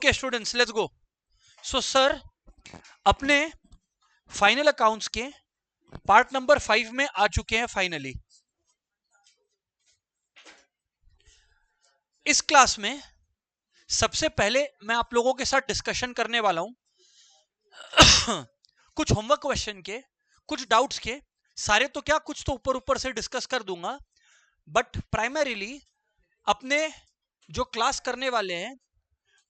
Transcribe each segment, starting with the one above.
Okay students, let's go. So sir, अपने final accounts के part number 5 में आ चुके हैं फाइनली। इस क्लास में सबसे पहले मैं आप लोगों के साथ डिस्कशन करने वाला हूं कुछ होमवर्क क्वेश्चन के, कुछ डाउट्स के। सारे तो क्या, कुछ तो ऊपर ऊपर से डिस्कस कर दूंगा, बट प्राइमरीली अपने जो क्लास करने वाले हैं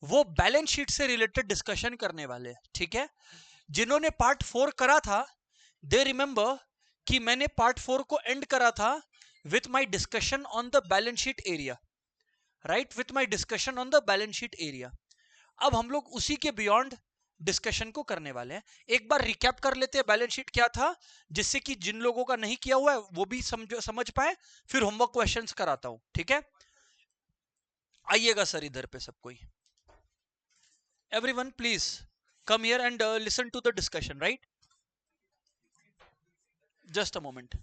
वो बैलेंस शीट से रिलेटेड डिस्कशन करने वाले हैं। ठीक है, जिन्होंने पार्ट 4 करा था दे रिमेंबर कि मैंने पार्ट 4 को एंड करा था with my discussion on the balance sheet area, right, with my discussion on the balance sheet area. अब हम लोग उसी के बियॉन्ड डिस्कशन को करने वाले हैं। एक बार रिकैप कर लेते हैं बैलेंस शीट क्या था, जिससे कि जिन लोगों का नहीं किया हुआ है वो भी समझ पाए, फिर होमवर्क क्वेश्चंस कराता हूं। ठीक है, आइएगा सर इधर पे सब कोई। Everyone please come here and listen to the discussion, right. Just a moment.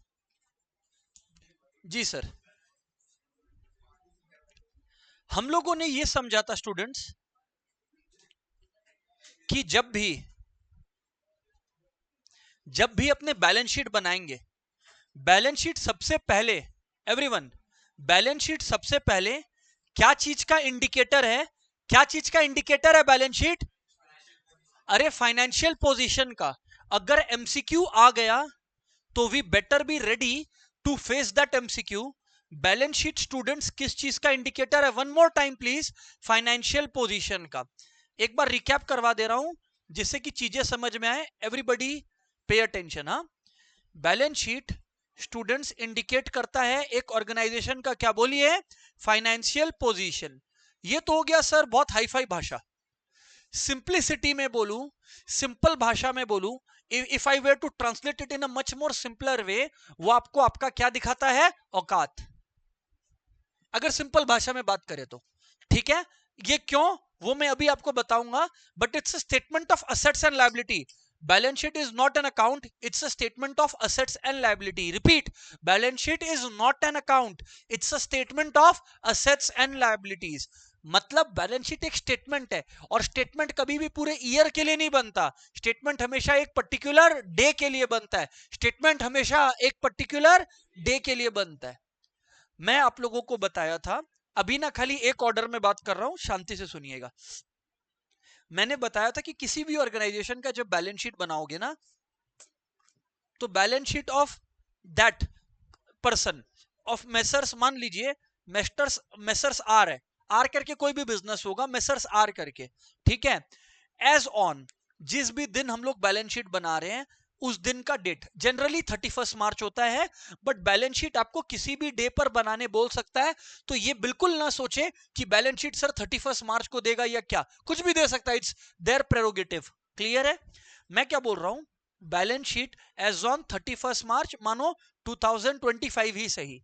जी सर, हम लोगों ने ये समझा था स्टूडेंट्स कि जब भी अपने बैलेंस शीट बनाएंगे, बैलेंस शीट सबसे पहले, एवरीवन, बैलेंस शीट सबसे पहले क्या चीज का इंडिकेटर है? क्या चीज का इंडिकेटर है बैलेंस शीट? अरे फाइनेंशियल पोजीशन का। अगर एमसीक्यू आ गया तो we better be ready to face that MCQ. Balance sheet students किस चीज का इंडिकेटर है? One more time please, financial position का। एक बार रिकैप करवा दे रहा हूं जिससे कि चीजें समझ में आए। Everybody pay attention. हाँ, बैलेंस शीट स्टूडेंट्स इंडिकेट करता है एक ऑर्गेनाइजेशन का, क्या बोलिए, फाइनेंशियल पोजीशन। ये तो हो गया सर बहुत हाई फाई भाषा। सिंप्लिसिटी में बोलूं, सिंपल भाषा में बोलूं, if I were to translate it in a much more simpler way, वो आपको आपका क्या दिखाता है? औकात। अगर सिंपल भाषा में बात करें तो ठीक है। ये क्यों, वो मैं अभी आपको बताऊंगा, but it's a statement of assets and liability. Balance sheet is not an account, it's a statement of assets and liability. Repeat, balance sheet is not an account, it's a statement of assets and liabilities. मतलब balance sheet एक statement है, और statement कभी भी पूरे year के लिए नहीं बनता। स्टेटमेंट हमेशा एक पर्टिकुलर डे के लिए बनता है। स्टेटमेंट हमेशा एक पर्टिकुलर डे के लिए बनता है। मैं आप लोगों को बताया था, अभी ना खाली एक ऑर्डर में बात कर रहा हूं, शांति से सुनिएगा। मैंने बताया था कि किसी भी ऑर्गेनाइजेशन का जब बैलेंस शीट बनाओगे ना, तो balance sheet of that person, of messrs, मान लीजिए मेसर्स आर है, आर करके कोई भी बिजनेस होगा, मेसर्स आर करके, ठीक है। एज ऑन, जिस भी दिन हम लोग बैलेंस शीट बना रहे हैं उस दिन का डेट जनरली 31 मार्च होता है, बट बैलेंस शीट आपको किसी भी डे पर बनाने बोल सकता है। तो ये बिल्कुल ना सोचे कि बैलेंस शीट सर 31 मार्च को देगा या क्या, कुछ भी दे सकता है, इट्स देयर प्रेरोगेटिव। क्लियर है? मैं क्या बोल रहा हूं, बैलेंस शीट एज ऑन 31 मार्च, मानो 2025 ही सही।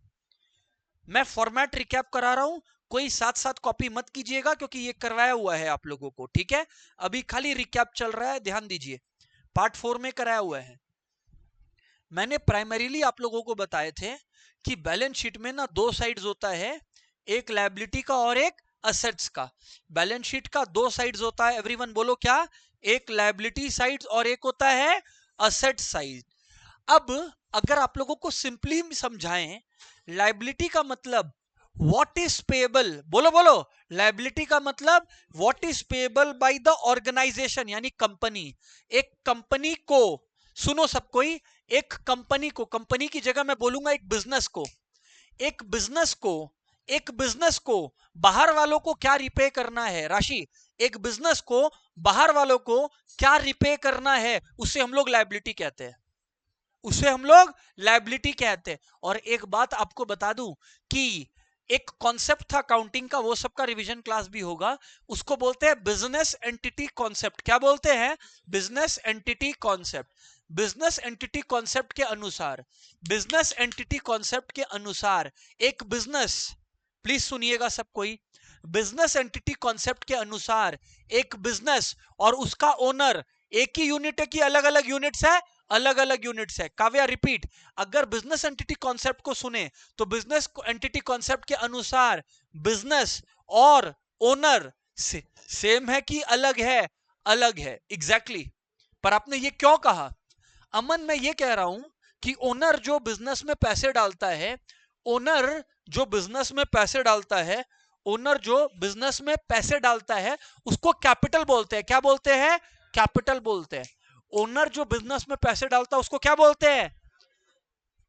मैं फॉर्मेट रिकैप करा रहा हूं, कोई साथ साथ कॉपी मत कीजिएगा क्योंकि ये करवाया हुआ है आप लोगों को, ठीक है। अभी खाली रिकैप चल रहा है, ध्यान दीजिए। पार्ट 4 में कराया हुआ है। मैंने प्राइमरीली आप लोगों को बताए थे कि बैलेंस शीट में ना दो साइड्स होता है, एक लायबिलिटी का और एक असेट्स का। बैलेंस शीट का दो साइड्स होता है, एवरीवन बोलो क्या? एक लायबिलिटी साइड और एक होता है असेट साइड। अब अगर आप लोगों को सिंपली समझाएं, लायबिलिटी का मतलब व्हाट इज पेएबल, बोलो बोलो, लायबिलिटी का मतलब what is payable by the organization, यानी कंपनी। एक कंपनी को, सुनो सब कोई, एक कंपनी को, कंपनी की जगह मैं बोलूंगा एक बिजनेस को, एक बिजनेस को, एक बिजनेस को बाहर वालों को क्या रिपे करना है, राशि, एक बिजनेस को बाहर वालों को क्या रिपे करना है, उसे हम लोग लायबिलिटी कहते हैं, उसे हम लोग लायबिलिटी कहते हैं। और एक बात आपको बता दूं कि एक कॉन्सेप्ट था अकाउंटिंग का, वो सबका रिवीजन क्लास भी होगा, उसको बोलते हैं बिजनेस एंटिटी कॉन्सेप्ट। क्या बोलते हैं? Business entity concept. Business entity concept के अनुसार, बिजनेस एंटिटी कॉन्सेप्ट के अनुसार एक बिजनेस, प्लीज सुनिएगा सब कोई, बिजनेस एंटिटी कॉन्सेप्ट के अनुसार एक बिजनेस और उसका ओनर एक ही यूनिट है कि अलग अलग यूनिट्स है? अलग अलग यूनिट्स है। काव्या रिपीट, अगर बिजनेस एंटिटी कॉन्सेप्ट को सुने तो बिजनेस एंटिटी कॉन्सेप्ट के अनुसार बिजनेस और ओनर सेम है कि अलग है? अलग है, एग्जैक्टली पर आपने ये क्यों कहा? अमन, मैं ये कह रहा हूं कि ओनर जो बिजनेस में पैसे डालता है, ओनर जो बिजनेस में पैसे डालता है, ओनर जो बिजनेस में पैसे डालता है उसको कैपिटल बोलते हैं। क्या बोलते हैं? कैपिटल बोलते हैं। ओनर जो बिजनेस में पैसे डालता है उसको क्या बोलते हैं?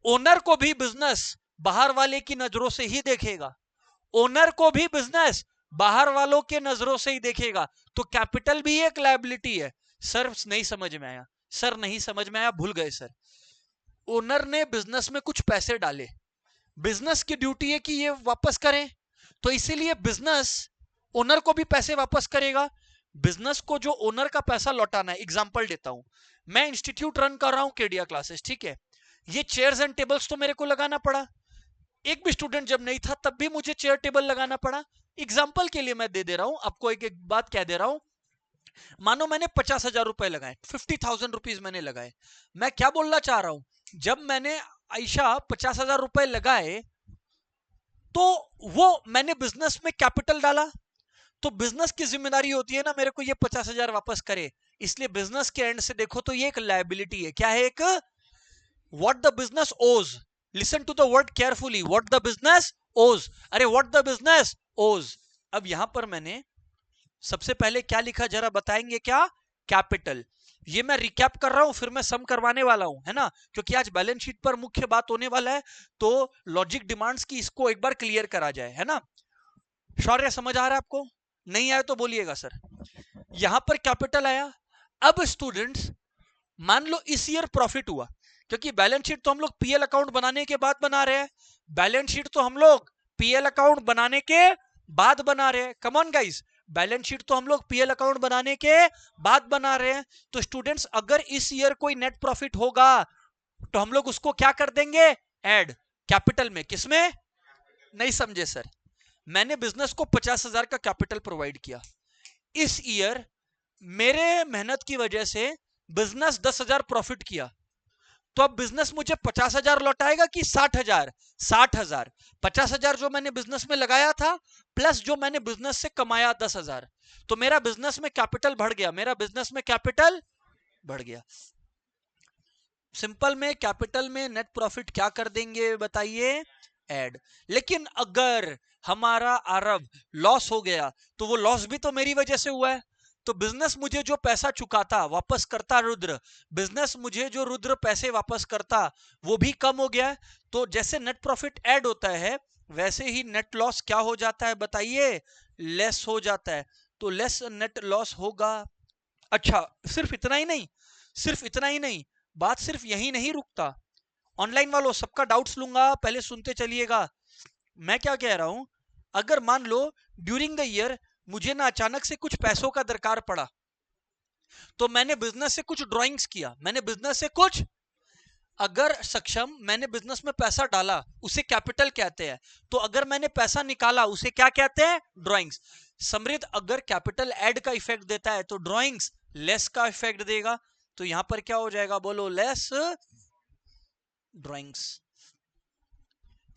ओनर को भी बिजनेस बाहर वाले की नजरों से ही देखेगा, ओनर को भी बिजनेस बाहर वालों के नजरों से ही देखेगा, तो कैपिटल भी एक लायबिलिटी है। सर नहीं समझ में आया, सर नहीं समझ में आया, भूल गए सर। ओनर ने बिजनेस में कुछ पैसे डाले, बिजनेस की ड्यूटी है कि ये वापस करें, तो इसीलिए बिजनेस ओनर को भी पैसे वापस करेगा। बिजनेस को जो ओनर का पैसा लौटाना है, एग्जांपल देता हूं, मैं इंस्टीट्यूट रन कर रहा हूं केडिया क्लासेस, ठीक है, ये चेयर्स एंड टेबल्स तो मेरे को लगाना पड़ा, एक भी स्टूडेंट जब नहीं था तब भी मुझे चेयर टेबल लगाना पड़ा। एग्जाम्पल के लिए मैं दे रहा हूं आपको, एक बात कह दे रहा हूं, मानो मैंने 50,000 रुपए लगाए, 50,000 रुपीज मैंने लगाए। मैं क्या बोलना चाह रहा हूं, जब मैंने आयशा 50,000 रुपए लगाए तो वो मैंने बिजनेस में कैपिटल डाला, तो बिजनेस की जिम्मेदारी होती है ना मेरे को ये 50,000 वापस करे, इसलिए बिजनेस के एंड से देखो तो ये एक लायबिलिटी है। क्या है? एक what the business owes, listen to the word carefully, what the business owes, अरे what the business owes। अब यहां पर मैंने सबसे पहले क्या लिखा जरा बताएंगे क्या? कैपिटल। ये मैं रिकैप कर रहा हूं, फिर मैं सम करवाने वाला हूं, है ना, क्योंकि आज बैलेंस शीट पर मुख्य बात होने वाला है, तो लॉजिक डिमांड्स की इसको एक बार क्लियर करा जाए, है ना। शौर्य समझ आ रहा है आपको? नहीं आया तो बोलिएगा सर। यहां पर कैपिटल आया। अब स्टूडेंट्स मान लो इस ईयर प्रॉफिट हुआ, क्योंकि बैलेंस शीट तो हम लोग पीएल अकाउंट बनाने के बाद बना रहे हैं, बैलेंस शीट तो हम लोग पीएल अकाउंट बनाने के बाद बना रहे हैं। Come on guys, balance sheet तो हम लोग पीएल अकाउंट बनाने के बाद बना रहे हैं। तो स्टूडेंट्स अगर इस ईयर कोई नेट प्रॉफिट होगा तो हम लोग उसको क्या कर देंगे? ऐड कैपिटल में। किसमें? नहीं समझे सर। मैंने बिजनेस को 50,000 का कैपिटल प्रोवाइड किया, इस ईयर मेरे मेहनत की वजह से बिजनेस 10,000 प्रॉफिट किया, तो अब बिजनेस मुझे 50,000 लौटाएगा कि 60,000? 60,000। 50,000 जो मैंने बिजनेस में लगाया था प्लस जो मैंने बिजनेस से कमाया 10,000, तो मेरा बिजनेस में कैपिटल बढ़ गया, मेरा बिजनेस में कैपिटल बढ़ गया। सिंपल में कैपिटल में नेट प्रॉफिट क्या कर देंगे बताइए? ऐड। लेकिन अगर हमारा आरब लॉस हो गया तो वो लॉस भी तो मेरी वजह से हुआ है, तो बिजनेस मुझे जो पैसा चुकाता वापस करता रुद्र, बिजनेस मुझे जो रुद्र पैसे वापस करता वो भी कम हो गया। तो जैसे नेट प्रॉफिट ऐड होता है वैसे ही नेट लॉस क्या हो जाता है बताइए? लेस हो जाता है, तो लेस नेट लॉस होगा। अच्छा, सिर्फ इतना ही नहीं, सिर्फ इतना ही नहीं, बात सिर्फ यही नहीं रुकता। ऑनलाइन वालों सबका डाउट्स लूंगा, पहले सुनते चलिएगा। मैं क्या कह रहा हूं, अगर मान लो ड्यूरिंग द ईयर मुझे ना अचानक से कुछ पैसों का दरकार पड़ा, तो मैंने बिजनेस से कुछ ड्राइंग्स किया, मैंने बिजनेस से कुछ, अगर सक्षम मैंने बिजनेस में पैसा डाला उसे कैपिटल कहते हैं, तो अगर मैंने पैसा निकाला उसे क्या कहते हैं? ड्राइंग्स। समृद्ध अगर कैपिटल ऐड का इफेक्ट देता है तो ड्राइंग्स लेस का इफेक्ट देगा, तो यहां पर क्या हो जाएगा बोलो? Less drawings.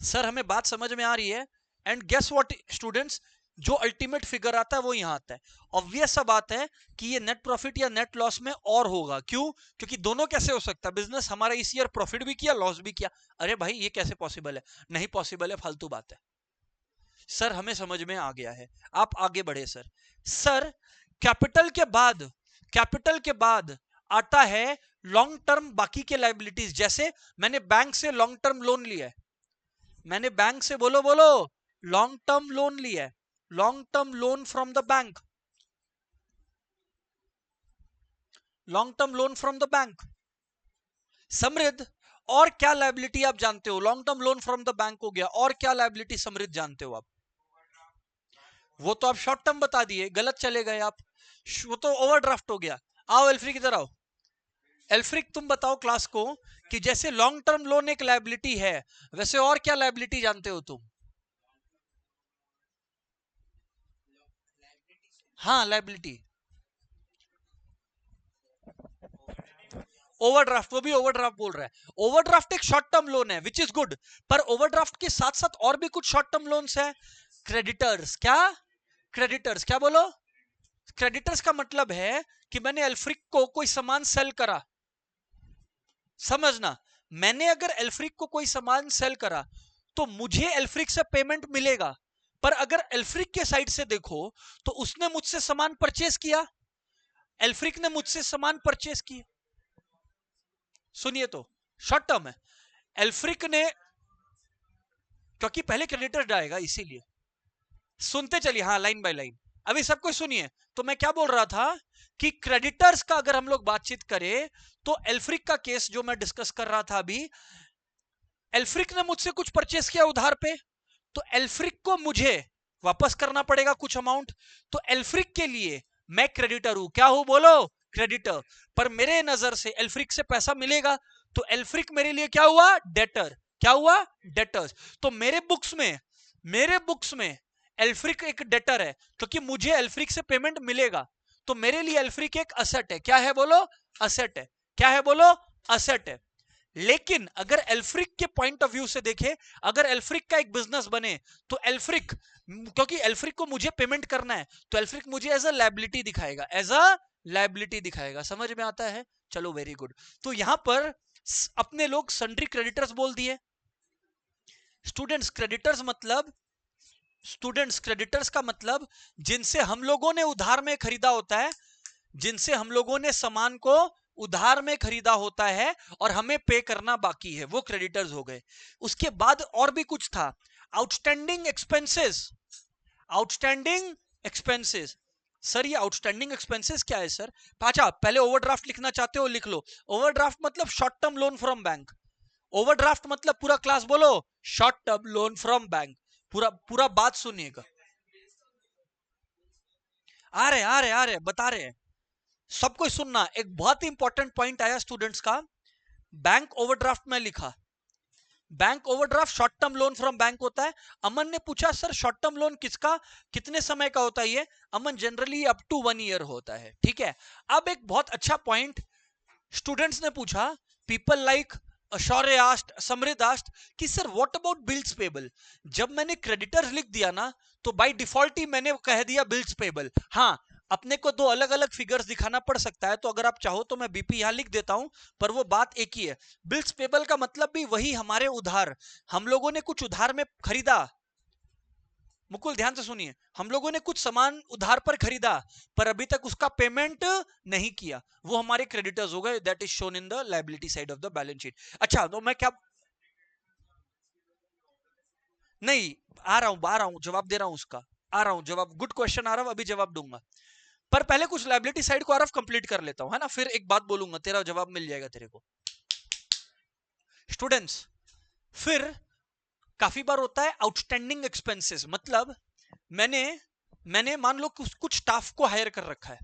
सर हमें बात समझ में आ रही है? एंड गेस व्हाट स्टूडेंट्स, जो अल्टीमेट फिगर आता है वो यहां आता है। ऑब्वियस सा बात है कि ये नेट प्रॉफिट या नेट लॉस में और होगा। क्यों? क्योंकि दोनों कैसे हो सकता है? बिजनेस हमारा इस ईयर प्रॉफिट भी किया लॉस भी किया। अरे भाई ये कैसे पॉसिबल है? नहीं पॉसिबल है, फालतू बात है। सर हमें समझ में आ गया है, आप आगे बढ़े सर। सर कैपिटल के बाद, कैपिटल के बाद आता है लॉन्ग टर्म बाकी के लाइबिलिटीज। जैसे मैंने बैंक से लॉन्ग टर्म लोन लिया है, मैंने बैंक से बोलो बोलो लॉन्ग टर्म लोन लिया है, long term loan from the bank, long term loan from the bank. समृद्ध और क्या लायबिलिटी आप जानते हो? Long term loan from the bank हो गया, और क्या लायबिलिटी समृद्ध जानते हो आप? वो तो आप शॉर्ट टर्म बता दिए, गलत चले गए आप, वो तो ओवरड्राफ्ट हो गया। आओ एल्फ्रिक इधर आओ। एल्फ्रिक तुम बताओ क्लास को कि जैसे लॉन्ग टर्म लोन एक लायबिलिटी है वैसे और क्या लायबिलिटी जानते हो तुम? हाँ लायबिलिटी, ओवरड्राफ्ट, वो भी ओवरड्राफ्ट बोल रहा है। ओवरड्राफ्ट एक शॉर्ट टर्म लोन है विच इज गुड, पर ओवरड्राफ्ट के साथ साथ और भी कुछ शॉर्ट टर्म लोन्स है। क्रेडिटर्स, क्या? क्रेडिटर्स, क्या बोलो? क्रेडिटर्स का मतलब है कि मैंने एल्फ्रिक को कोई सामान सेल करा, समझना, मैंने अगर एल्फ्रिक को कोई सामान सेल करा तो मुझे एल्फ्रिक से पेमेंट मिलेगा। पर अगर एल्फ्रिक के साइड से देखो तो उसने मुझसे सामान परचेस किया, एल्फ्रिक ने मुझसे सामान परचेस किया। सुनिए तो, शॉर्ट टर्म है। एल्फ्रिक ने, क्योंकि पहले क्रेडिटर जाएगा इसीलिए, सुनते चलिए, हाँ लाइन बाय लाइन, अभी सब कुछ सुनिए। तो मैं क्या बोल रहा था कि क्रेडिटर्स का अगर हम लोग बातचीत करें तो एल्फ्रिक का केस जो मैं डिस्कस कर रहा था अभी, एल्फ्रिक ने मुझसे कुछ परचेस किया उधार पे, तो एल्फ्रिक को मुझे वापस करना पड़ेगा कुछ अमाउंट, तो एल्फ्रिक के लिए मैं क्रेडिटर हूं, क्या हूं बोलो? क्रेडिटर। पर मेरे नजर से एल्फ्रिक से पैसा मिलेगा, तो एल्फ्रिक मेरे लिए क्या हुआ? डेटर। क्या हुआ? डेटर्स। तो मेरे बुक्स में एल्फ्रिक एक डेटर है, क्योंकि मुझे एल्फ्रिक से पेमेंट मिलेगा, तो मेरे लिए एल्फ्रिक एक असेट है। क्या है बोलो? असेट है। क्या है बोलो? असेट है। लेकिन अगर एल्फ्रिक के पॉइंट ऑफ व्यू से देखें, अगर एल्फ्रिक का एक बिजनेस बने, तो एल्फ्रिक, क्योंकि एल्फ्रिक को मुझे पेमेंट करना है, तो एल्फ्रिक मुझे एज अ लायबिलिटी दिखाएगा, एज अ लायबिलिटी दिखाएगा। समझ में आता है? चलो वेरी गुड। तो यहां पर अपने लोग सन्ड्री क्रेडिटर्स बोल दिए। स्टूडेंट्स क्रेडिटर्स मतलब, स्टूडेंट्स क्रेडिटर्स का मतलब जिनसे हम लोगों ने उधार में खरीदा होता है, जिनसे हम लोगों ने सामान को उधार में खरीदा होता है और हमें पे करना बाकी है, वो क्रेडिटर्स हो गए। उसके बाद और भी कुछ था, outstanding expenses. Outstanding expenses, sir ये आउटस्टैंडिंग एक्सपेंसेस क्या है सर? अच्छा, पहले ओवरड्राफ्ट लिखना चाहते हो लिख लो। ओवरड्राफ्ट मतलब short term loan from bank. Overdraft मतलब पूरा क्लास बोलो, short term loan from bank. पूरा पूरा बात सुनिएगा। आ रहे बता रहे हैं, सब कुछ सुनना। एक बहुत ही इंपॉर्टेंट पॉइंट आया स्टूडेंट्स का, बैंक ओवरड्राफ्ट में लिखा, bank overdraft short term loan from bank होता है। अमन ने पूछा सर शॉर्ट टर्म लोन किसका, कितने समय का होता है ये? अमन जनरली अप टू 1 ईयर होता है, ठीक है। अब एक बहुत अच्छा पॉइंट स्टूडेंट्स ने पूछा, पीपल लाइक शौर्य आस्ट, समृद्ध आस्ट, कि sir what about bills payable? जब मैंने क्रेडिटर्स लिख दिया ना, तो बाय डिफॉल्ट ही मैंने कह दिया बिल्स पेबल। हाँ, अपने को दो अलग अलग फिगर्स दिखाना पड़ सकता है, तो अगर आप चाहो तो मैं बीपी यहां लिख देता हूं, पर वो बात एक ही है। बिल्स पेबल का मतलब भी वही, हमारे उधार, हम लोगों ने कुछ उधार में खरीदा। मुकुल ध्यान से सुनिए, हम लोगों ने कुछ सामान उधार पर खरीदा, पर अभी तक उसका पेमेंट नहीं किया, वो हमारे क्रेडिटर्स हो गए। That is shown in the liability side of the balance sheet. अच्छा, तो मैं क्या, नहीं, आ रहा हूं जवाब दे रहा हूं उसका, आ रहा हूं जवाब, गुड क्वेश्चन आ रहा हूं, अभी जवाब दूंगा। पर पहले कुछ लायबिलिटी साइड को आरफ कंप्लीट कर लेता हूं, है ना, फिर एक बात बोलूंगा, तेरा जवाब मिल जाएगा तेरे को। स्टूडेंट्स, फिर काफी बार होता है आउटस्टैंडिंग एक्सपेंसेस, मतलब मैंने मैंने मान लो कुछ स्टाफ को हायर कर रखा है,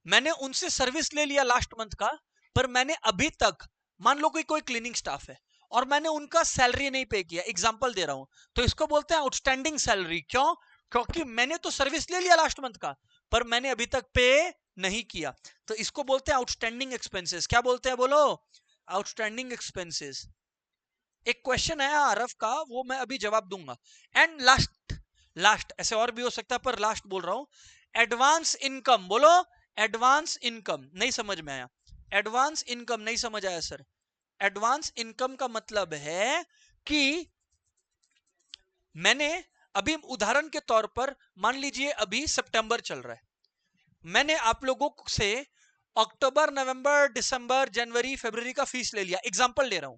मैंने उनसे सर्विस ले लिया लास्ट मंथ का, पर मैंने अभी तक, मान लो कोई कोई क्लीनिंग स्टाफ है और मैंने उनका सैलरी नहीं पे किया, एग्जांपल दे रहा हूं, तो इसको बोलते हैं आउटस्टैंडिंग सैलरी। क्यों? क्योंकि मैंने तो सर्विस ले लिया लास्ट मंथ का, पर मैंने अभी तक पे नहीं किया, तो इसको बोलते हैं आउटस्टैंडिंग एक्सपेंसेस। क्या बोलते हैं बोलो? Outstanding expenses. एक क्वेश्चन है आरफ का, वो मैं अभी जवाब दूंगा। एंड लास्ट, लास्ट ऐसे और भी हो सकता है, पर लास्ट बोल रहा हूं, एडवांस इनकम। बोलो, एडवांस इनकम। नहीं समझ में आया? एडवांस इनकम नहीं समझ आया सर? एडवांस इनकम का मतलब है कि मैंने अभी, उदाहरण के तौर पर मान लीजिए अभी सितंबर चल रहा है, मैंने आप लोगों से अक्टूबर, नवंबर, दिसंबर, जनवरी, फरवरी का फीस ले लिया, एग्जांपल ले रहा हूं।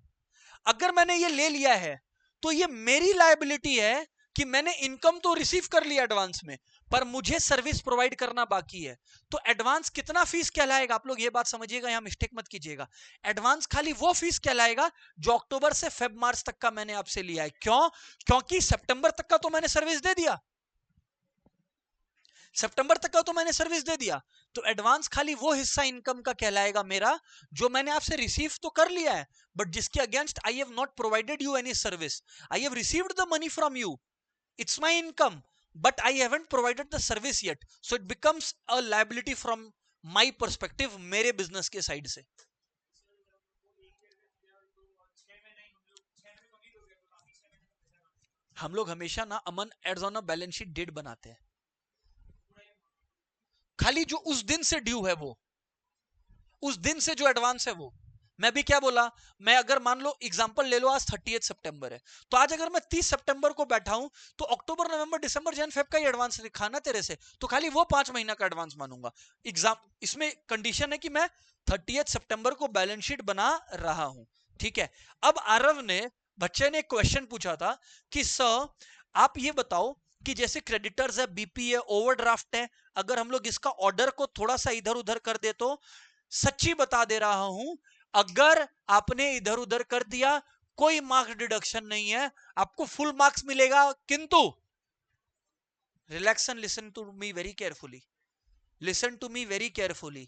अगर मैंने ये ले लिया है, तो ये मेरी लायबिलिटी है कि मैंने इनकम तो रिसीव कर लिया एडवांस में, पर मुझे सर्विस प्रोवाइड करना बाकी है। तो एडवांस कितना फीस कहलाएगा? आप लोग ये बात समझिएगा, यहां मिस्टेक मत कीजिएगा। एडवांस खाली वो फीस कहलाएगा जो अक्टूबर से फेब मार्च तक का मैंने आपसे लिया है। क्यों? क्योंकि सितंबर तक का तो मैंने सर्विस दे दिया, सितंबर तक का तो मैंने सर्विस दे दिया, तो एडवांस खाली वो हिस्सा इनकम का कहलाएगा मेरा जो मैंने आपसे रिसीव तो कर लिया है, बट जिसके against I have not provided you any service. I have received the money from you, it's my income, but I haven't provided the service yet, so it becomes a liability from my perspective, मेरे business के side से। हम लोग हमेशा ना अमन एड्स on a balance sheet date बनाते हैं, खाली जो उस दिन से ड्यू है वो, उस दिन से जो एडवांस है वो। मैं भी क्या बोला, मैं अगर मान लो एग्जांपल ले लो, आज 30 सितंबर है, तो आज अगर मैं 30 सितंबर को बैठा हूं तो अक्टूबर नवंबर दिसंबर जन फेब का ही एडवांस लिखा ना तेरे से, तो खाली वो 5 महीना का एडवांस मानूंगा। एग्जाम इसमें कंडीशन है कि मैं 30 सितंबर को बैलेंस शीट बना रहा हूं, ठीक है। अब आरव ने, बच्चे ने एक क्वेश्चन पूछा था कि सर आप ये बताओ कि जैसे क्रेडिटर्स है, बीपी है, ओवरड्राफ्ट है, अगर हम लोग इसका ऑर्डर को थोड़ा सा इधर उधर कर दे तो, सच्ची बता दे रहा हूं, अगर आपने इधर उधर कर दिया कोई मार्क्स डिडक्शन नहीं है, आपको फुल मार्क्स मिलेगा। किंतु relax and listen to me very carefully, listen to me very carefully,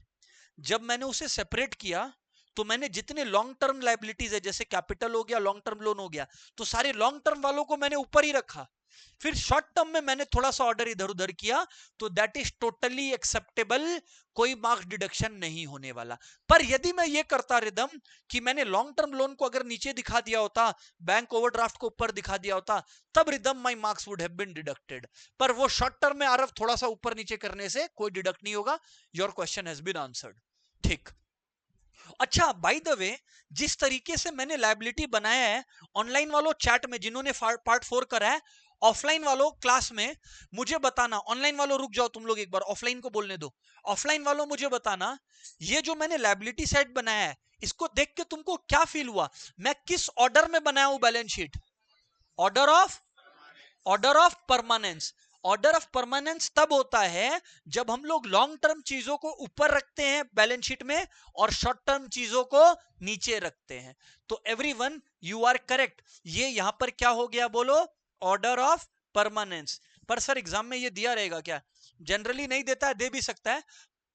जब मैंने उसे सेपरेट किया तो मैंने जितने लॉन्ग टर्म लाइबिलिटीज है, जैसे कैपिटल हो गया, लॉन्ग टर्म लोन हो गया, तो सारे लॉन्ग टर्म वालों को मैंने ऊपर ही रखा, फिर शॉर्ट टर्म में मैंने थोड़ा सा ऑर्डर इधर उधर किया, तो दैट इज टोटली एक्सेप्टेबल, कोई मार्क्स डिडक्शन नहीं होने वाला। पर यदि मैं ये करता रिदम कि मैंने लॉन्ग टर्म लोन को अगर नीचे दिखा दिया होता, बैंक ओवरड्राफ्ट को ऊपर दिखा दिया होता, तब rhythm my marks would have been deducted. पर वो शॉर्ट टर्म में आरव थोड़ा सा ऊपर नीचे करने से कोई डिडक्ट नहीं होगा। Your question has been answered, ठीक। अच्छा, बाय द वे, जिस तरीके से मैंने लायबिलिटी बनाया है, ऑनलाइन वालों चैट में जिन्होंने पार्ट 4 करा है, ऑफलाइन वालों क्लास में मुझे बताना, ऑनलाइन वालों रुक जाओ तुम लोग एक बार, ऑफलाइन को बोलने दो, ऑफलाइन वालों मुझे बताना, ये जो मैंने लायबिलिटी सेट बनाया है, इसको देख के तुमको क्या फील हुआ, मैं किस ऑर्डर में बनाया हूं balance sheet? Order of permanence. Order of permanence तब होता है जब हम लोग लॉन्ग टर्म चीजों को ऊपर रखते हैं बैलेंस शीट में और शॉर्ट टर्म चीजों को नीचे रखते हैं। तो एवरीवन यू आर करेक्ट, ये यहां पर क्या हो गया बोलो, ऑर्डर ऑफ परमानेंस। पर सर एग्जाम में ये दिया रहेगा क्या? जनरली नहीं देता है, दे भी सकता है,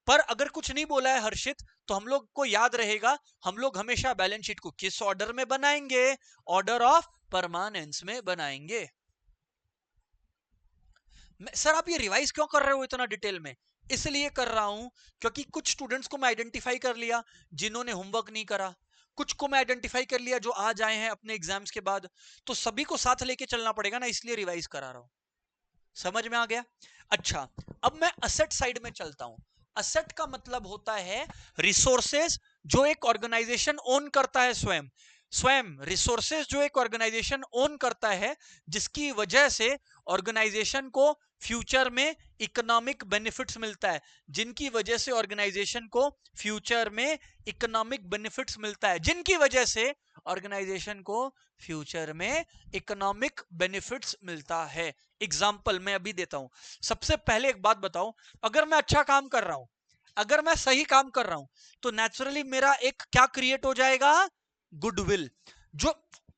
पर अगर कुछ नहीं बोला है हर्षित तो हम लोग को याद रहेगा, हम लोग हमेशा बैलेंस शीट को किस ऑर्डर में बनाएंगे? ऑर्डर ऑफ परमानेंस में बनाएंगे। सर आप ये रिवाइज क्यों कर रहे हो इतना डिटेल में? इसलिए कर रहा हूं क्योंकि कुछ स्टूडेंट्स को मैं आइडेंटिफाई कर लिया जिन्होंने होमवर्क नहीं करा, कुछ को मैं आइडेंटिफाई कर लिया जो आज आए हैं अपने एग्जाम्स के बाद, तो सभी को साथ लेके चलना पड़ेगा ना, इसलिए रिवाइज करा रहा हूं। समझ में आ गया? अच्छा, अब मैं असेट साइड में चलता हूं। असेट का मतलब होता है रिसोर्सेज जो एक ऑर्गेनाइजेशन ओन करता है, स्वयं स्वयं रिसोर्सेज जो एक ऑर्गेनाइजेशन ओन करता है, जिसकी वजह से ऑर्गेनाइजेशन को फ्यूचर में इकोनॉमिक बेनिफिट्स मिलता है, जिनकी वजह से ऑर्गेनाइजेशन को फ्यूचर में इकोनॉमिक बेनिफिट्स मिलता है, जिनकी वजह से ऑर्गेनाइजेशन को फ्यूचर में इकोनॉमिक बेनिफिट्स मिलता है। एग्जाम्पल मैं अभी देता हूं। सबसे पहले एक बात बताओ, अगर मैं अच्छा काम कर रहा हूं, अगर मैं सही काम कर रहा हूं, तो नेचुरली मेरा एक क्या क्रिएट हो जाएगा? गुडविल। जो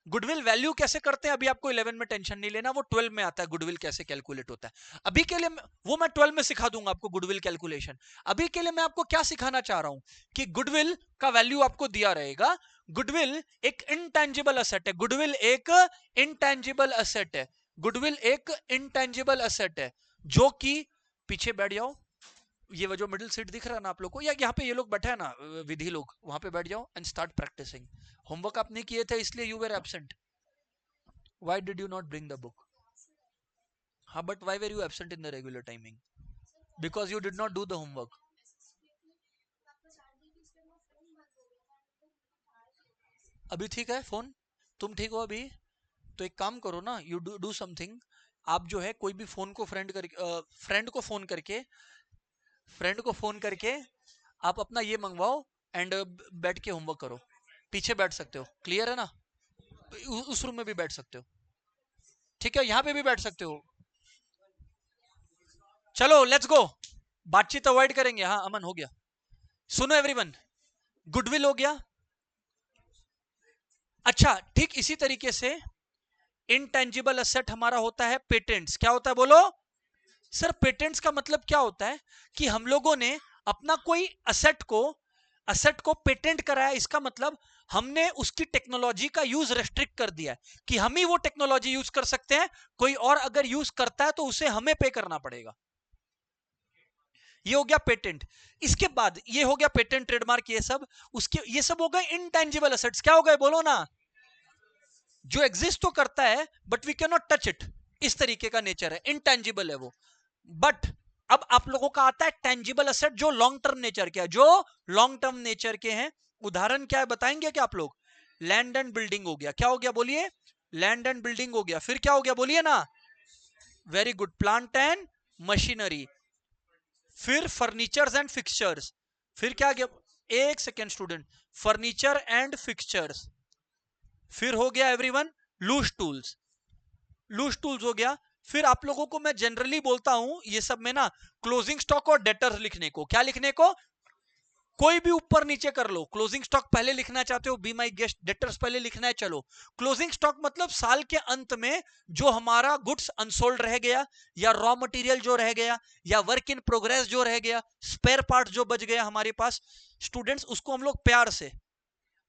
गुडविल वैल्यू कैसे करते हैं अभी आपको 11 में टेंशन नहीं लेना, वो 12 में आता है गुडविल कैसे कैलकुलेट होता है। अभी के लिए वो मैं 12 में सिखा दूंगा आपको गुडविल कैलकुलेशन। अभी के लिए मैं आपको क्या सिखाना चाह रहा हूं कि गुडविल का वैल्यू आपको दिया रहेगा। गुडविल एक इंटेंजिबल असेट है, गुडविल एक इंटेंजिबल असेट है, गुडविल एक इंटेंजिबल असेट है, जो कि पीछे बैठ जाओ, ये वो जो मिडिल सीट दिख रहा है ना आप लोग को, या यहाँ पे ये लोग बैठे हैं ना विधि लोग, वहां पे बैठ जाओ एंड स्टार्ट प्रैक्टिसिंग। होमवर्क आप नहीं किए थे इसलिए you were absent. Why did you not bring the book? हाँ, but why were you absent in the regular timing? Because you did not do the homework. अभी ठीक है फोन? तुम ठीक हो अभी? तो एक काम करो ना, यू डू समथिंग। आप जो है कोई भी फोन को फ्रेंड को फोन करके, फ्रेंड को फोन करके आप अपना ये मंगवाओ एंड बैठ के होमवर्क करो। पीछे बैठ सकते हो, क्लियर है ना? उस रूम में भी बैठ सकते हो, ठीक है, यहां पे भी बैठ सकते हो। चलो लेट्स गो, बातचीत अवॉइड करेंगे। हाँ अमन हो गया। सुनो एवरीवन, गुडविल हो गया। अच्छा ठीक इसी तरीके से इनटेंजिबल एसेट हमारा होता है पेटेंट्स। क्या होता है बोलो? सर पेटेंट्स का मतलब क्या होता है कि हम लोगों ने अपना कोई असेट को पेटेंट कराया, इसका मतलब हमने उसकी टेक्नोलॉजी का यूज रेस्ट्रिक्ट कर दिया है कि हम ही वो टेक्नोलॉजी यूज कर सकते हैं, कोई और अगर यूज करता है तो उसे हमें पे करना पड़ेगा। ये हो गया पेटेंट। इसके बाद ये हो गया पेटेंट, ट्रेडमार्क, ये सब उसके, ये सब हो गए इनटेंजिबल एसेट्स। क्या हो गए बोलो ना? जो एग्जिस्ट तो करता है but we can not touch it, इस तरीके का नेचर है, इनटेंजिबल है वो। बट अब आप लोगों का आता है टेंजिबल असेट जो लॉन्ग टर्म नेचर के है, जो लॉन्ग टर्म नेचर के हैं। उदाहरण क्या है बताएंगे क्या आप लोग? लैंड एंड बिल्डिंग हो गया, क्या हो गया बोलिए? लैंड एंड बिल्डिंग हो गया। फिर क्या हो गया बोलिए ना? Very good, plant and machinery. फिर फर्नीचर्स एंड फिक्सचर्स। फिर क्या गया? एक second student, furniture and fixtures. फिर हो गया everyone loose tools, loose tools हो गया। फिर आप लोगों को मैं जनरली बोलता हूं ये सब में ना क्लोजिंग स्टॉक और डेटर्स लिखने को। क्या लिखने को? कोई भी ऊपर नीचे कर लो। क्लोजिंग स्टॉक पहले लिखना चाहते हो, बी माई गेस्ट। डेटर्स पहले लिखना है, चलो। क्लोजिंग स्टॉक मतलब साल के अंत में जो हमारा गुड्स अनसोल्ड रह गया, या रॉ मटेरियल जो रह गया, या वर्क इन प्रोग्रेस जो रह गया, स्पेयर पार्ट जो बच गया हमारे पास स्टूडेंट्स, उसको हम लोग प्यार से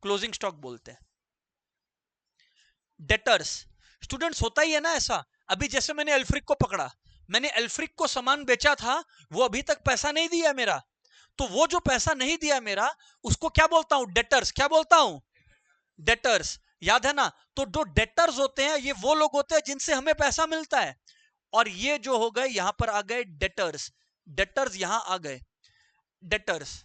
क्लोजिंग स्टॉक बोलते हैं। डेटर्स स्टूडेंट्स होता ही है ना ऐसा। अभी जैसे मैंने एल्फ्रिक को पकड़ा, मैंने एल्फ्रिक को सामान बेचा था, वो अभी तक पैसा नहीं दिया मेरा, तो वो जो पैसा नहीं दिया मेरा उसको क्या बोलता हूं? डेटर्स। क्या बोलता हूं? डेटर्स। याद है ना? तो जो डेटर्स होते हैं ये वो लोग होते हैं जिनसे हमें पैसा मिलता है। और ये जो हो गए यहां पर आ गए डेटर्स, डेटर्स यहां आ गए डेटर्स।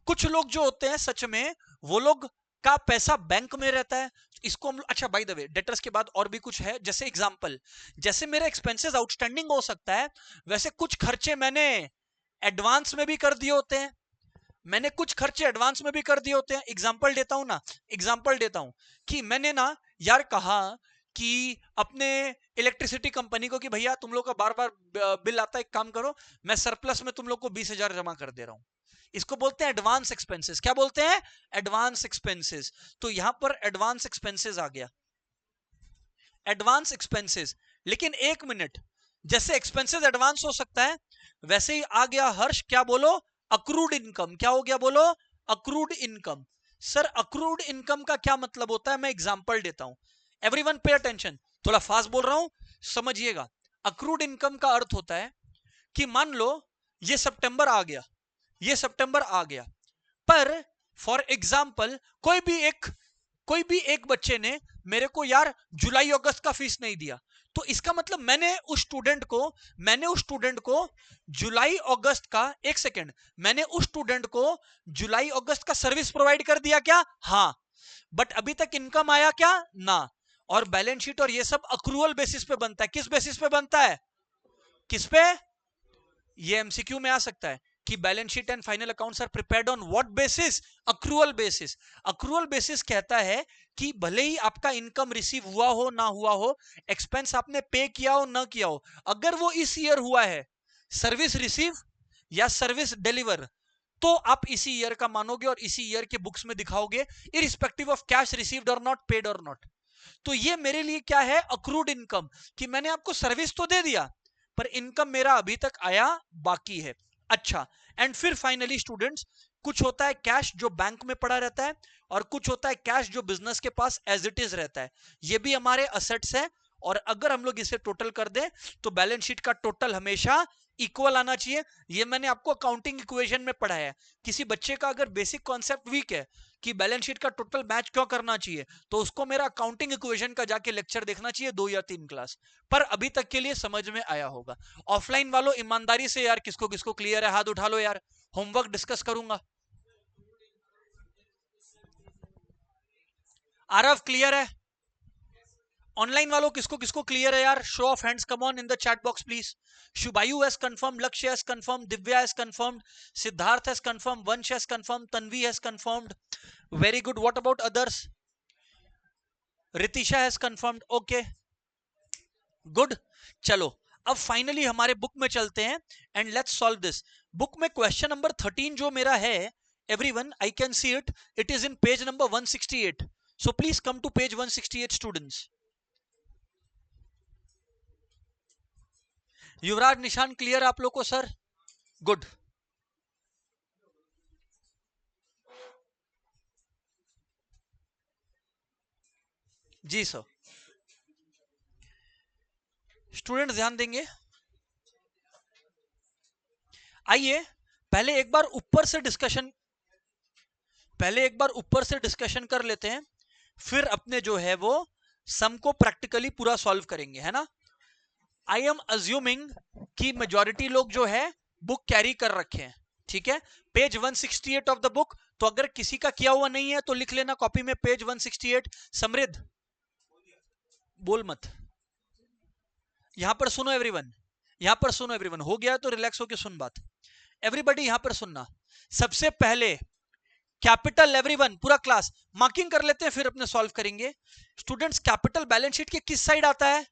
कुछ लोग जो होते हैं सच में वो लोग का पैसा बैंक में रहता है, इसको हम, अच्छा बाय द वे डेटर्स के बाद और भी कुछ है। जैसे एग्जांपल, जैसे मेरा एक्सपेंसेस आउटस्टैंडिंग हो सकता है, वैसे कुछ खर्चे मैंने एडवांस में भी कर दिए होते हैं। मैंने कुछ खर्चे एडवांस में भी कर दिए होते हैं। एग्जांपल देता हूं ना, एग्जांपल देता हूं कि मैंने ना यार कहा कि अपने इलेक्ट्रिसिटी कंपनी को कि भैया तुम लोग का बार बार बिल आता है, एक काम करो मैं सरप्लस में तुम लोग को 20,000 जमा कर दे रहा हूं। इसको बोलते हैं एडवांस एक्सपेंसेस। क्या बोलते हैं? Advance expenses. तो यहां पर एडवांस एक्सपेंसेस आ गया, एडवांस एक्सपेंसेस। लेकिन एक मिनट, जैसे एक्सपेंसेस एडवांस हो सकता है वैसे ही आ गया हर्ष, क्या बोलो? Accrued income. क्या हो गया बोलो? Accrued income. Sir accrued income का क्या मतलब होता है? मैं एग्जांपल देता हूं, एवरीवन पे अटेंशन, थोड़ा फास्ट बोल रहा हूं समझिएगा। अक्रूड इनकम का अर्थ होता है कि मान लो ये सितंबर आ गया, ये सितंबर आ गया, पर फॉर एग्जाम्पल कोई भी एक बच्चे ने मेरे को यार जुलाई अगस्त का फीस नहीं दिया, तो इसका मतलब मैंने उस स्टूडेंट को जुलाई अगस्त का, एक सेकेंड, मैंने उस स्टूडेंट को जुलाई अगस्त का सर्विस प्रोवाइड कर दिया क्या? हाँ। बट अभी तक इनकम आया क्या? ना। और बैलेंस शीट और ये सब अक्रूअल बेसिस पे बनता है। किस बेसिस पे बनता है? किस पे? ये एमसीक्यू में आ सकता है कि balance sheet and final accounts are prepared on what basis? Accrual basis. Accrual basis कहता है कि भले ही आपका इनकम रिसीव हुआ हो ना हुआ हो, एक्सपेंस आपने पे किया हो ना किया हो, अगर वो इस ईयर हुआ है, सर्विस रिसीव या सर्विस डिलीवर, तो आप इसी ईयर का मानोगे और इसी ईयर के बुक्स में दिखाओगे, इरिस्पेक्टिव ऑफ कैश रिसीव्ड और नॉट, पेड और नॉट। तो ये मेरे लिए क्या है? अक्रूड इनकम, कि मैंने आपको सर्विस तो दे दिया पर इनकम मेरा अभी तक आया बाकी है। अच्छा, एंड फिर फाइनली स्टूडेंट्स, कुछ होता है कैश जो बैंक में पड़ा रहता है, और कुछ होता है कैश जो बिजनेस के पास एज इट इज रहता है। ये भी हमारे असेट्स है, और अगर हम लोग इसे टोटल कर दें तो बैलेंस शीट का टोटल हमेशा इक्वल आना चाहिए। ये मैंने आपको अकाउंटिंग इक्वेशन में पढ़ाया है। किसी बच्चे का अगर बेसिक कॉन्सेप्ट वीक है कि बैलेंस शीट का टोटल मैच क्यों करना चाहिए, तो उसको मेरा अकाउंटिंग इक्वेशन का जाके लेक्चर देखना चाहिए 2 या 3 क्लास। पर अभी तक के लिए समझ में आया होगा। ऑफलाइन वालों ईमानदारी से यार किसको किसको क्लियर है? हाथ उठा लो यार, होमवर्क डिस्कस करूंगा। आरव क्लियर है? ऑनलाइन वालों किसको किसको क्लियर है यार? Show of hands, come on in the chat box please. Shubhayu has confirm, Lakshya has confirm, Divya has confirm, Siddharth has confirm, Vansh has confirm, Tanvi has confirmed. Very good. What about others? Ritisha has confirmed. Okay good. चलो अब finally हमारे book में चलते हैं and let's solve this. Book में question number 13 जो मेरा है, everyone I can see it, it is in page number 168। So please come to page 168 students. Yuvraj Nishan clear आप लोग को सर? गुड। जी सर। स्टूडेंट्स ध्यान देंगे। आइए पहले एक बार ऊपर से डिस्कशन कर लेते हैं, फिर अपने जो है वो सम को प्रैक्टिकली पूरा सॉल्व करेंगे, है ना? आई एम अज्यूमिंग कि मेजॉरिटी लोग जो है बुक कैरी कर रखे हैं, ठीक है, पेज 168 ऑफ द बुक। तो अगर किसी का किया हुआ नहीं है तो लिख लेना कॉपी में पेज 168। समृद्ध बोल मत, यहां पर सुनो एवरीवन, यहां पर सुनो एवरीवन, हो गया तो रिलैक्स होकर सुन बात। एवरीबॉडी यहां पर सुनना। सबसे पहले कैपिटल, एवरीवन पूरा क्लास मार्किंग कर लेते हैं फिर अपने सॉल्व करेंगे। स्टूडेंट्स कैपिटल बैलेंस शीट के किस साइड आता है?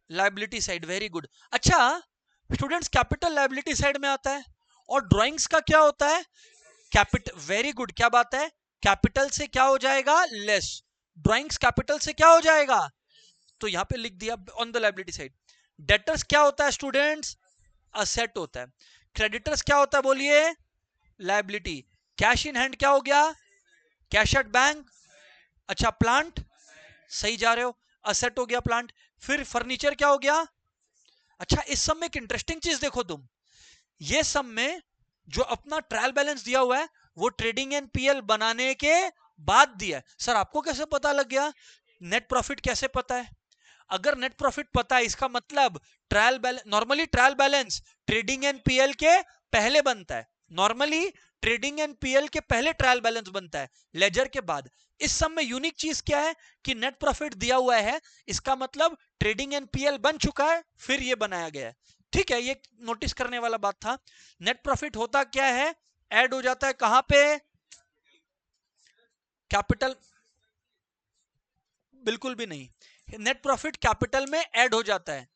Liability side, very good. अच्छा स्टूडेंट्स कैपिटल लायबिलिटी साइड में आता है, और ड्राइंग्स का क्या होता है? कैपिटल, वेरी गुड, क्या बात है, कैपिटल से क्या हो जाएगा? लेस। ड्राइंग्स कैपिटल से क्या हो जाएगा? तो यहां पे लिख दिया on the liability side. Debtors क्या होता है स्टूडेंट्स? असेट होता है। क्रेडिटर्स क्या होता है बोलिए? लायबिलिटी। कैश इन हैंड क्या हो गया? Cash at bank. अच्छा प्लांट, सही जा रहे हो, असेट हो गया प्लांट। फिर फर्नीचर क्या हो गया? अच्छा इस सब में एक इंटरेस्टिंग चीज देखो तुम, ये सब में जो अपना ट्रायल बैलेंस दिया हुआ है वो ट्रेडिंग एंड पीएल बनाने के बाद दिया है। सर आपको कैसे पता लग गया? नेट प्रॉफिट कैसे पता है? अगर नेट प्रॉफिट पता है इसका मतलब trial balance, normally trial balance trading and PL के पहले बनता है, नॉर्मली ट्रेडिंग एंड पीएल के पहले ट्रायल बैलेंस बनता है, लेजर के बाद। इस सब में यूनिक चीज क्या है कि नेट प्रॉफिट दिया हुआ है, इसका मतलब ट्रेडिंग एंड पीएल बन चुका है फिर ये बनाया गया है, ठीक है, ये नोटिस करने वाला बात था। नेट प्रॉफिट होता क्या है? ऐड हो जाता है कहां पे? कैपिटल, बिल्कुल भी नहीं, नेट प्रॉफिट कैपिटल में ऐड हो जाता है,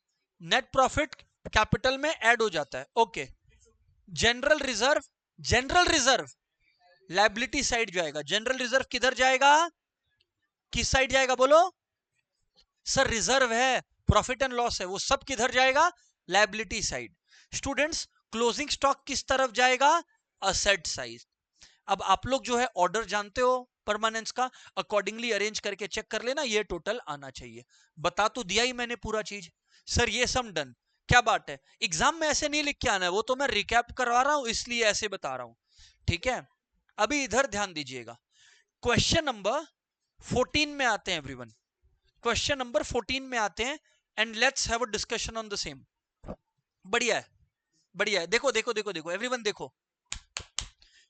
नेट प्रॉफिट कैपिटल में ऐड हो जाता है, okay. General reserve, general reserve liability side जाएगा। जनरल रिजर्व किधर जाएगा? किस साइड जाएगा बोलो? सर रिजर्व है, प्रॉफिट एंड लॉस है, वो सब किधर जाएगा? Liability side. Students closing stock किस तरफ जाएगा? Asset side. अब आप लोग जो है ऑर्डर जानते हो परमानेंस का, अकॉर्डिंगली अरेंज करके चेक कर लेना, ये टोटल आना चाहिए। बता तो दिया ही मैंने पूरा चीज। सर ये सम डन, क्या बात है, एग्जाम में ऐसे नहीं लिख के आना है, वो तो मैं रिकैप करवा रहा हूं इसलिए ऐसे बता रहा हूं, ठीक है। अभी इधर ध्यान दीजिएगा, क्वेश्चन नंबर 14 में आते हैं एवरीवन, क्वेश्चन नंबर 14 में आते हैं, and let's have a discussion on the same. बढ़िया है, बढ़िया है, देखो देखो देखो देखो एवरीवन देखो,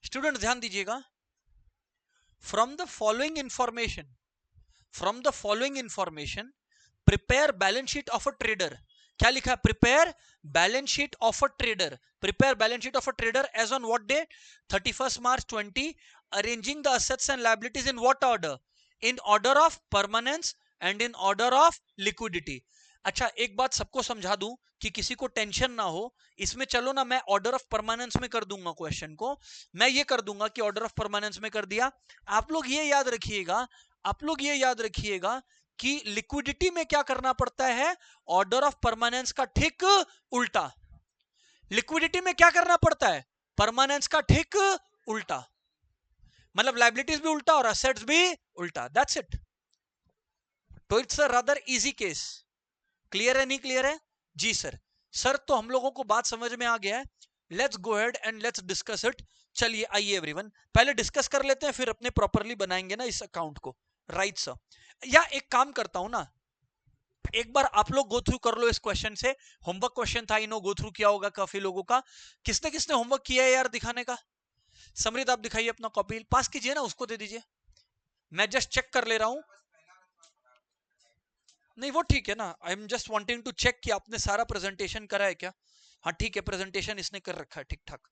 स्टूडेंट ध्यान दीजिएगा। From the following information, from the following information prepare balance sheet of a trader. क्या लिखा है? Prepare balance sheet of a trader, prepare balance sheet of a trader as on what day? 31st March 20, arranging the assets and liabilities in what order? In order of permanence and in order of liquidity. अच्छा एक बात सबको समझा दूं कि किसी को tension ना हो, इसमें चलो ना मैं ऑर्डर ऑफ परमानेंस में कर दूंगा, क्वेश्चन को मैं ये कर दूंगा कि ऑर्डर ऑफ परमानेंस में कर दिया। आप लोग ये याद रखिएगा, आप लोग ये याद रखिएगा कि लिक्विडिटी में क्या करना पड़ता है? ऑर्डर ऑफ परमानेंस का ठीक उल्टा। लिक्विडिटी में क्या करना पड़ता है? परमानेंस का ठीक उल्टा, मतलब लायबिलिटीज भी उल्टा और असेट्स भी उल्टा, दैट्स इट। तो it's a rather easy case. Clear है नहीं क्लियर है? जी सर। सर तो हम लोगों को बात समझ में आ गया है, let's go ahead and let's discuss it. चलिए आइए एवरीवन, पहले डिस्कस कर लेते हैं फिर अपने प्रॉपरली बनाएंगे ना इस अकाउंट को, राइट सर। या एक काम करता हूं ना, एक बार आप लोग गो थ्रू कर लो इस क्वेश्चन से, होमवर्क क्वेश्चन था, इनो गो थ्रू किया होगा काफी लोगों का। किसने किसने होमवर्क किया है यार दिखाने का? समृद्ध आप दिखाइए अपना कॉपी, पास कीजिए ना, उसको दे दीजिए, मैं जस्ट चेक कर ले रहा हूं। नहीं वो ठीक है ना, I am just wanting to check कि आपने सारा प्रेजेंटेशन करा है क्या। हाँ ठीक है, प्रेजेंटेशन इसने कर रखा है ठीक ठाक,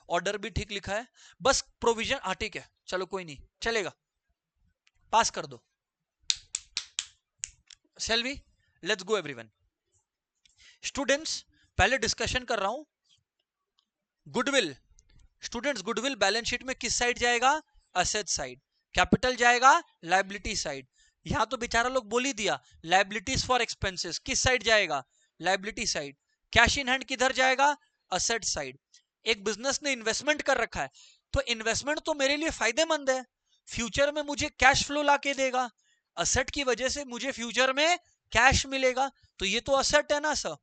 ऑर्डर भी ठीक लिखा है, बस प्रोविजन, हाँ ठीक है चलो कोई नहीं चलेगा, पास कर दो। Shall we, let's go everyone. Students पहले डिस्कशन कर रहा हूं, goodwill. Students goodwill balance sheet में किस साइड जाएगा? Asset side. कैपिटल जाएगा लायबिलिटी साइड। यहां तो बेचारा लोग बोल ही दिया, लायबिलिटीज फॉर एक्सपेंसेस किस साइड जाएगा? Liability side. Cash in hand किधर जाएगा? Asset side. एक बिजनेस ने इन्वेस्टमेंट कर रखा है, तो इन्वेस्टमेंट तो मेरे लिए फायदेमंद है, फ्यूचर में मुझे कैश फ्लो लाके देगा, असेट की वजह से मुझे फ्यूचर में कैश मिलेगा, तो ये तो असेट है ना सर।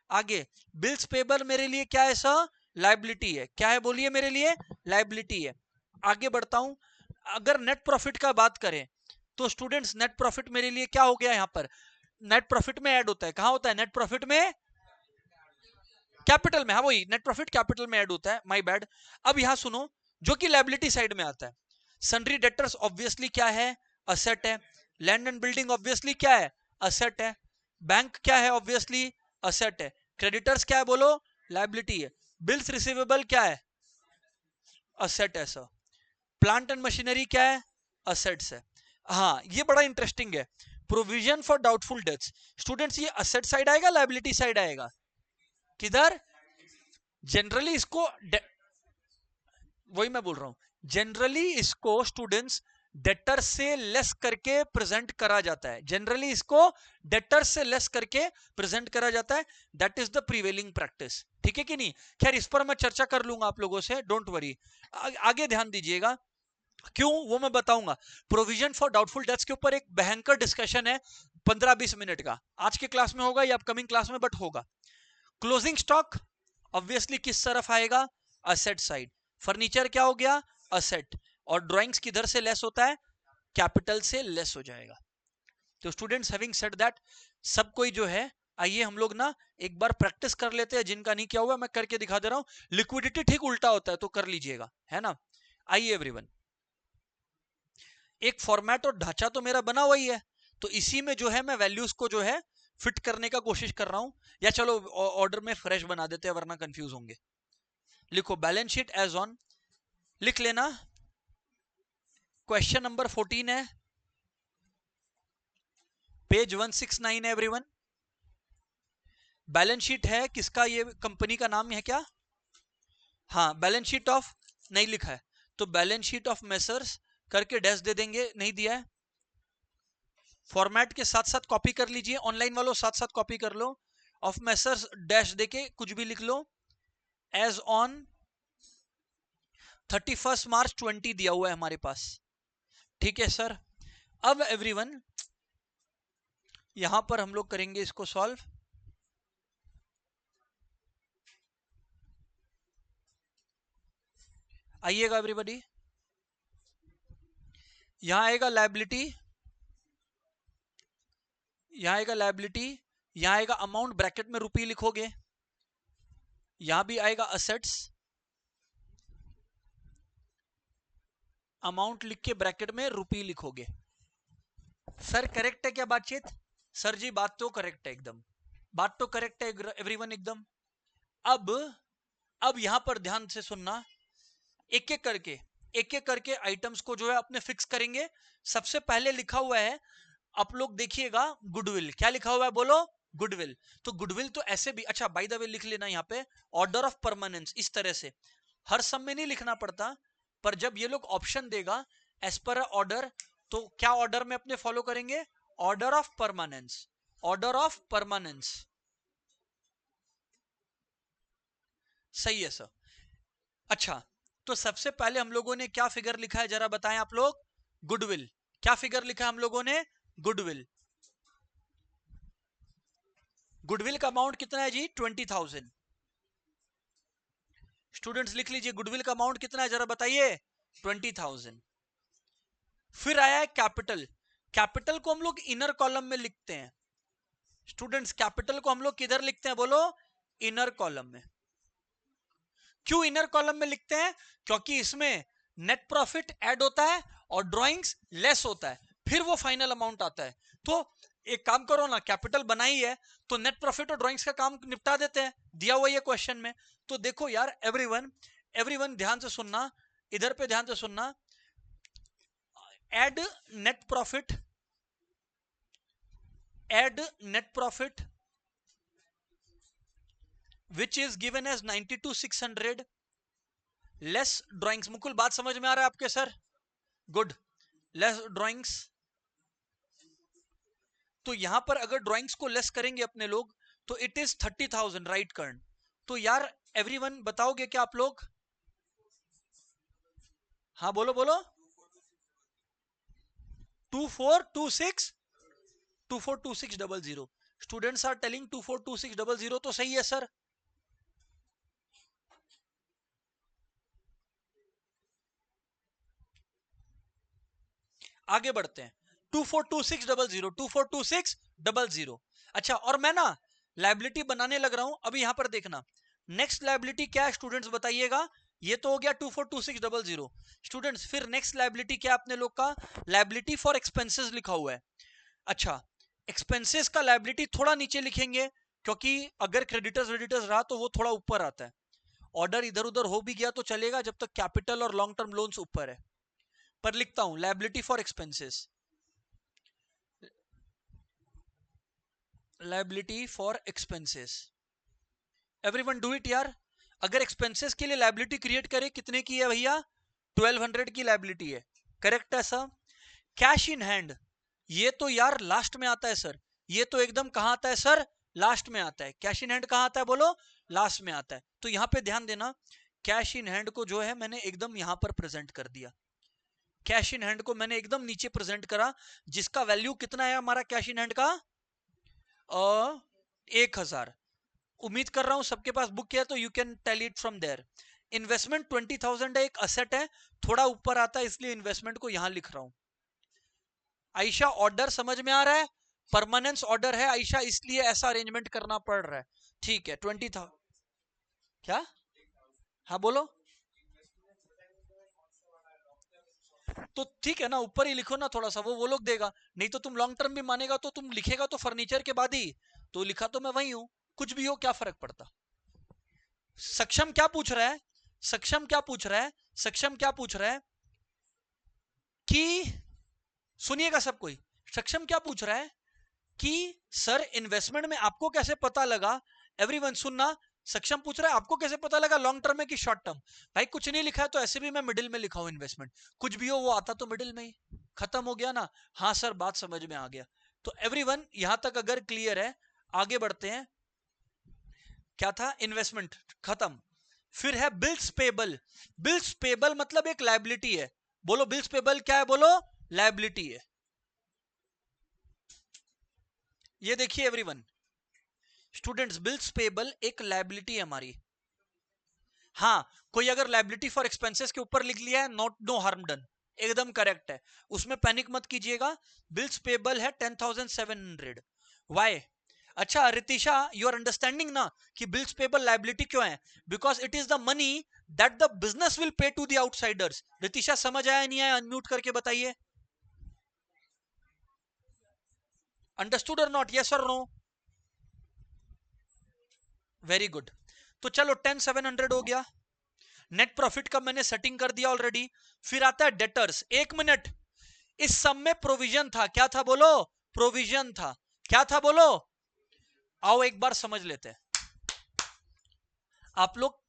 आगे बिल्स पेबल मेरे लिए क्या है सर? लायबिलिटी है। क्या है बोलिए? मेरे लिए लायबिलिटी है। आगे बढ़ता हूं, अगर नेट प्रॉफिट का बात करें तो स्टूडेंट्स नेट प्रॉफिट मेरे लिए क्या हो गया? यहां पर नेट प्रॉफिट में ऐड होता है, कहां होता है नेट प्रॉफिट में? कैपिटल में, हाँ वही नेट प्रॉफिट कैपिटल में ऐड होता है, माय बैड। अब यहां सुनो, जो कि लायबिलिटी साइड में आता है, सन्ड्री डेटर्स ऑब्वियसली क्या है, असेट है। लैंड एंड बिल्डिंग ऑब्वियसली क्या है, असेट है। बैंक क्या है, ऑब्वियसली असेट है। क्रेडिटर्स क्या है बोलो, लायबिलिटी है। बिल्स रिसीवेबल क्या है, असेट है सर। प्लांट एंड मशीनरी क्या है, असेट्स है। हाँ ये बड़ा इंटरेस्टिंग है, provision for doubtful debts. Students ये असेट साइड आएगा, लायबिलिटी साइड आएगा, किधर? जनरली इसको वही मैं बोल रहा हूं, जनरली इसको स्टूडेंट्स डेटर से लेस करके प्रेजेंट करा जाता है। जनरली इसको डेटर से लेस करके प्रेजेंट करा जाता है। That is the prevailing practice, ठीक है कि नहीं? खैर इस पर मैं चर्चा कर लूंगा आप लोगों से, डोंट वरी। आगे ध्यान दीजिएगा, क्यों वो मैं बताऊंगा। प्रोविजन फॉर डाउटफुल डेट्स के ऊपर एक भयंकर डिस्कशन है, 15-20 मिनट का, आज के क्लास में होगा या अपकमिंग क्लास में, बट होगा। क्लोजिंग स्टॉक ऑब्वियसली किस तरफ आएगा, असेट साइड। फर्नीचर क्या हो गया, असेट। और ड्राइंग्स किधर से लेस होता है, कैपिटल से लेस हो जाएगा। तो स्टूडेंट्स हैविंग सेड दैट, सब कोई जो है, आइए हम लोग ना एक बार प्रैक्टिस कर लेते हैं, जिनका नहीं किया हुआ मैं करके दिखा दे रहा हूं। लिक्विडिटी ठीक उल्टा होता है तो कर लीजिएगा, है ना। आइए एवरीवन, एक फॉर्मेट और ढांचा तो मेरा बना हुआ ही है, तो इसी में जो है मैं वैल्यूज को जो है फिट करने का कोशिश कर रहा हूं। या चलो ऑर्डर में फ्रेश बना देते हैं वरना कंफ्यूज होंगे। लिखो बैलेंस शीट एज ऑन, लिख लेना। क्वेश्चन नंबर 14 है, पेज 169 है एवरीवन। बैलेंस शीट है किसका, ये कंपनी का नाम है क्या? हाँ, बैलेंस शीट ऑफ नहीं लिखा है, तो बैलेंस शीट ऑफ मेसर्स करके डैश दे देंगे, नहीं दिया है। फॉर्मेट के साथ साथ कॉपी कर लीजिए, ऑनलाइन वालों साथ साथ कॉपी कर लो। ऑफ मेसर्स डैश देके कुछ भी लिख लो। एज ऑन 31 मार्च 20 दिया हुआ है हमारे पास, ठीक है सर। अब एवरीवन यहां पर हम लोग करेंगे इसको सॉल्व। आइएगा एवरीबॉडी, यहां आएगा लायबिलिटी, यहां आएगा लायबिलिटी, यहां आएगा अमाउंट, ब्रैकेट में रुपी लिखोगे। यहां भी आएगा असेट्स, अमाउंट लिख के ब्रैकेट में रुपी लिखोगे। सर करेक्ट है क्या बातचीत? सर जी बात तो करेक्ट है एकदम, बात तो करेक्ट है एवरीवन एकदम। अब यहां पर ध्यान से सुनना, एक एक करके आइटम्स को जो है अपने फिक्स करेंगे। सबसे पहले लिखा हुआ है, आप लोग देखिएगा, गुडविल। क्या लिखा हुआ है बोलो, गुडविल। तो गुडविल तो ऐसे भी, अच्छा बाय द वे लिख लेना यहाँ पे, ऑर्डर ऑफ परमानेंस, इस तरह से हर सब में नहीं लिखना पड़ता, पर जब ये लोग ऑप्शन देगा एज पर ऑर्डर, तो क्या ऑर्डर में अपने फॉलो करेंगे, order of permanence, order of permanence. सही है सर। अच्छा, तो सबसे पहले हम लोगों ने क्या फिगर लिखा है जरा बताएं आप लोग, गुडविल। क्या फिगर लिखा है हम लोगों ने, गुडविल। गुडविल का अमाउंट कितना है जी, 20,000। स्टूडेंट्स लिख लीजिए, गुडविल का अमाउंट कितना है जरा बताइए, 20,000। फिर आया है कैपिटल। कैपिटल को हम लोग इनर कॉलम में लिखते हैं। स्टूडेंट्स कैपिटल को हम लोग किधर लिखते हैं बोलो, इनर कॉलम में। क्यों इनर कॉलम में लिखते हैं, क्योंकि इसमें नेट प्रॉफिट ऐड होता है और ड्राइंग्स लेस होता है, फिर वो फाइनल अमाउंट आता है। तो एक काम करो ना, कैपिटल बनाई है तो नेट प्रॉफिट और ड्राइंग्स का काम निपटा देते हैं, दिया हुआ ये क्वेश्चन में। तो देखो यार एवरीवन, एवरीवन ध्यान से सुनना, इधर पे ध्यान से सुनना। Add net profit, add net profit which is given as 92,600 less drawings. Mukul बात समझ में आ रहा है आपके सर? Good, less drawings. तो यहां पर अगर ड्राइंग्स को लेस करेंगे अपने लोग तो इट इज 30,000, राइट कर्ण? तो यार एवरीवन बताओगे क्या आप लोग? हाँ बोलो बोलो, 242600। स्टूडेंट्स आर टेलिंग 242600, तो सही है सर। आगे बढ़ते हैं, 242600, 242600। अच्छा, और मैं ना लाइबिलिटी बनाने लग रहा हूं, अभी यहां पर देखना, नेक्स्ट लायबिलिटी क्या है स्टूडेंट्स बताइएगा? ये तो हो गया 242600 स्टूडेंट्स। फिर नेक्स्ट लायबिलिटी क्या अपने लोग का? लायबिलिटी फॉर एक्सपेंसेस लिखा हुआ है। अच्छा, एक्सपेंसेस का लायबिलिटी थोड़ा नीचे लिखेंगे, क्योंकि अगर क्रेडिटर्स वेडिटर्स रहा तो वो थोड़ा ऊपर आता है। ऑर्डर इधर उधर हो भी गया तो चलेगा जब तक कैपिटल और लॉन्ग टर्म लोन्स ऊपर है। पर लिखता हूं liability for expenses, liability for expenses. Everyone do it यार। अगर एक्सपेंसेस के लिए लायबिलिटी क्रिएट करे, कितने की है भैया? 1200 की लायबिलिटी है, करेक्ट है सर? कैश इन हैंड, ये तो यार लास्ट में आता है सर। ये तो एकदम कहां आता है सर? लास्ट में आता है। कैश इन हैंड कहां आता है बोलो? लास्ट में आता है। तो यहां पे ध्यान देना, कैश इन हैंड को जो है मैंने एकदम यहां पर प्रेजेंट कर दिया। कैश इन हैंड को मैंने एकदम नीचे प्रेजेंट करा, जिसका वैल्यू कितना है हमारा कैश इन हैंड का? 1000। उम्मीद कर रहा हूं सबके पास बुक है, तो you can tell it from there. Investment 20,000 है, एक असेट है, थोड़ा ऊपर आता है इसलिए इन्वेस्टमेंट को यहां लिख रहा हूं। आयशा ऑर्डर समझ में आ रहा है? परमानेंस ऑर्डर है आयशा, इसलिए ऐसा अरेंजमेंट करना पड़ रहा है। ठीक है 20,000 क्या? हाँ बोलो। तो ठीक है ना, ऊपर ही लिखो ना थोड़ा सा, वो लोग देगा। नहीं तो तुम लॉन्ग टर्म भी मानेगा तो तुम लिखेगा तो फर्नीचर के बाद ही, तो लिखा तो मैं वही हूं। कुछ भी हो क्या फर्क पड़ता। सक्षम क्या पूछ रहा है? सक्षम क्या पूछ रहा है? सक्षम क्या पूछ रहा है कि, सुनिएगा सब कोई, सक्षम क्या पूछ रहा है कि सर इन्वेस्टमेंट में आपको कैसे पता लगा? एवरीवन सुनना, सक्षम पूछ रहा है आपको कैसे पता लगा लॉन्ग टर्म है कि शॉर्ट टर्म? भाई कुछ नहीं लिखा है तो ऐसे भी मैं मिडिल में लिखा हूं इन्वेस्टमेंट। कुछ भी हो वो आता तो मिडिल में ही, खत्म हो गया ना। हाँ सर बात समझ में आ गया। तो एवरीवन यहां तक अगर क्लियर है, आगे बढ़ते हैं। क्या था? इन्वेस्टमेंट खत्म। फिर है बिल्स पेबल। बिल्स पेबल मतलब एक लायबिलिटी है। बोलो बिल्स पेबल क्या है? बोलो लायबिलिटी है। ये देखिए एवरीवन, स्टूडेंट्स बिल्स पेबल एक लायबिलिटी है हमारी। हाँ, कोई अगर लायबिलिटी फॉर एक्सपेंसेस के ऊपर लिख लिया है, नॉट नो हार्म डन, एकदम करेक्ट है, उसमें पैनिक मत कीजिएगा। बिल्स पेबल है 10,700। वाई? अच्छा रितिशा, यू आर अंडरस्टैंडिंग ना कि बिल्स पेबल लायबिलिटी क्यों है? Because it is the money that the business will pay to the outsiders. Ritisha समझ आया नहीं आया? अनम्यूट करके बताइए। Understood or not? Yes or no? Very good. तो चलो 10,700 हो गया। नेट प्रॉफिट का मैंने सेटिंग कर दिया ऑलरेडी। फिर आता है डेटर्स। एक मिनट, इस सब में प्रोविजन था। क्या था बोलो? प्रोविजन था। क्या था बोलो? आओ एक बार समझ लेते हैं। आप लोग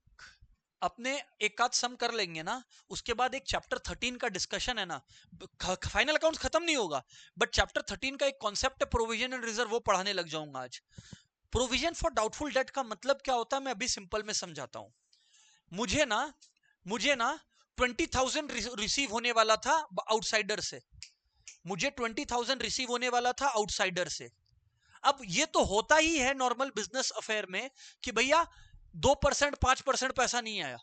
अपने एक आध सम कर लेंगे ना, उसके बाद एक चैप्टर 13 का डिस्कशन है ना, फाइनल अकाउंट्स खत्म नहीं होगा, बट चैप्टर 13 का एक कॉन्सेप्ट है प्रोविजन एंड रिजर्व, वो पढ़ाने लग जाऊंगा आज। प्रोविजन फॉर डाउटफुल डेट का मतलब क्या होता है मैं अभी सिंपल में समझाता हूं। मुझे ना 20,000 रिसीव होने वाला था आउटसाइडर से। मुझे 20,000 रिसीव होने वाला था आउटसाइडर से। अब ये तो होता ही है नॉर्मल बिजनेस अफेयर में कि भैया 2% 5% पैसा नहीं आया,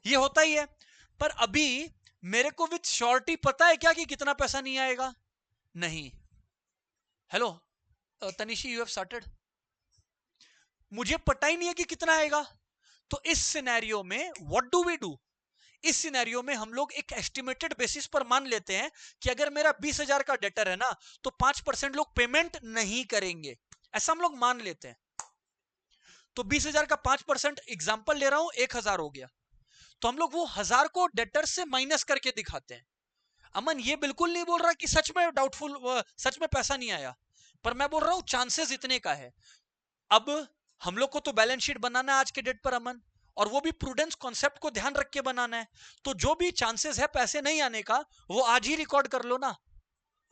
ये होता ही है। पर अभी मेरे को विथ श्योरिटी पता है क्या कि कितना पैसा नहीं आएगा? नहीं। Hello Tanishi, you have started. मुझे पता ही नहीं है कि कितना आएगा। तो इस सिनेरियो में व्हाट डू वी डू? इस सिनेरियो में हम लोग एक एस्टिमेटेड बेसिस पर मान लेते हैं कि अगर मेरा 20,000 का डेटर है ना, तो 5% लोग पेमेंट नहीं करेंगे, ऐसा हम लोग मान लेते हैं। तो 20,000 का 5% एग्जाम्पल ले रहा हूं, 1,000 हो गया। तो हम लोग वो 1,000 को डेटर से माइनस करके दिखाते हैं। अमन ये बिल्कुल नहीं बोल रहा कि सच में डाउटफुल, सच में पैसा नहीं आया, पर मैं बोल रहा हूं चांसेस इतने का है। अब हम लोग को तो बैलेंस शीट बनाना है आज के डेट पर अमन, और वो भी प्रूडेंस कॉन्सेप्ट को ध्यान रख के बनाना है। तो जो भी चांसेस है पैसे नहीं आने का, वो आज ही रिकॉर्ड कर लो ना,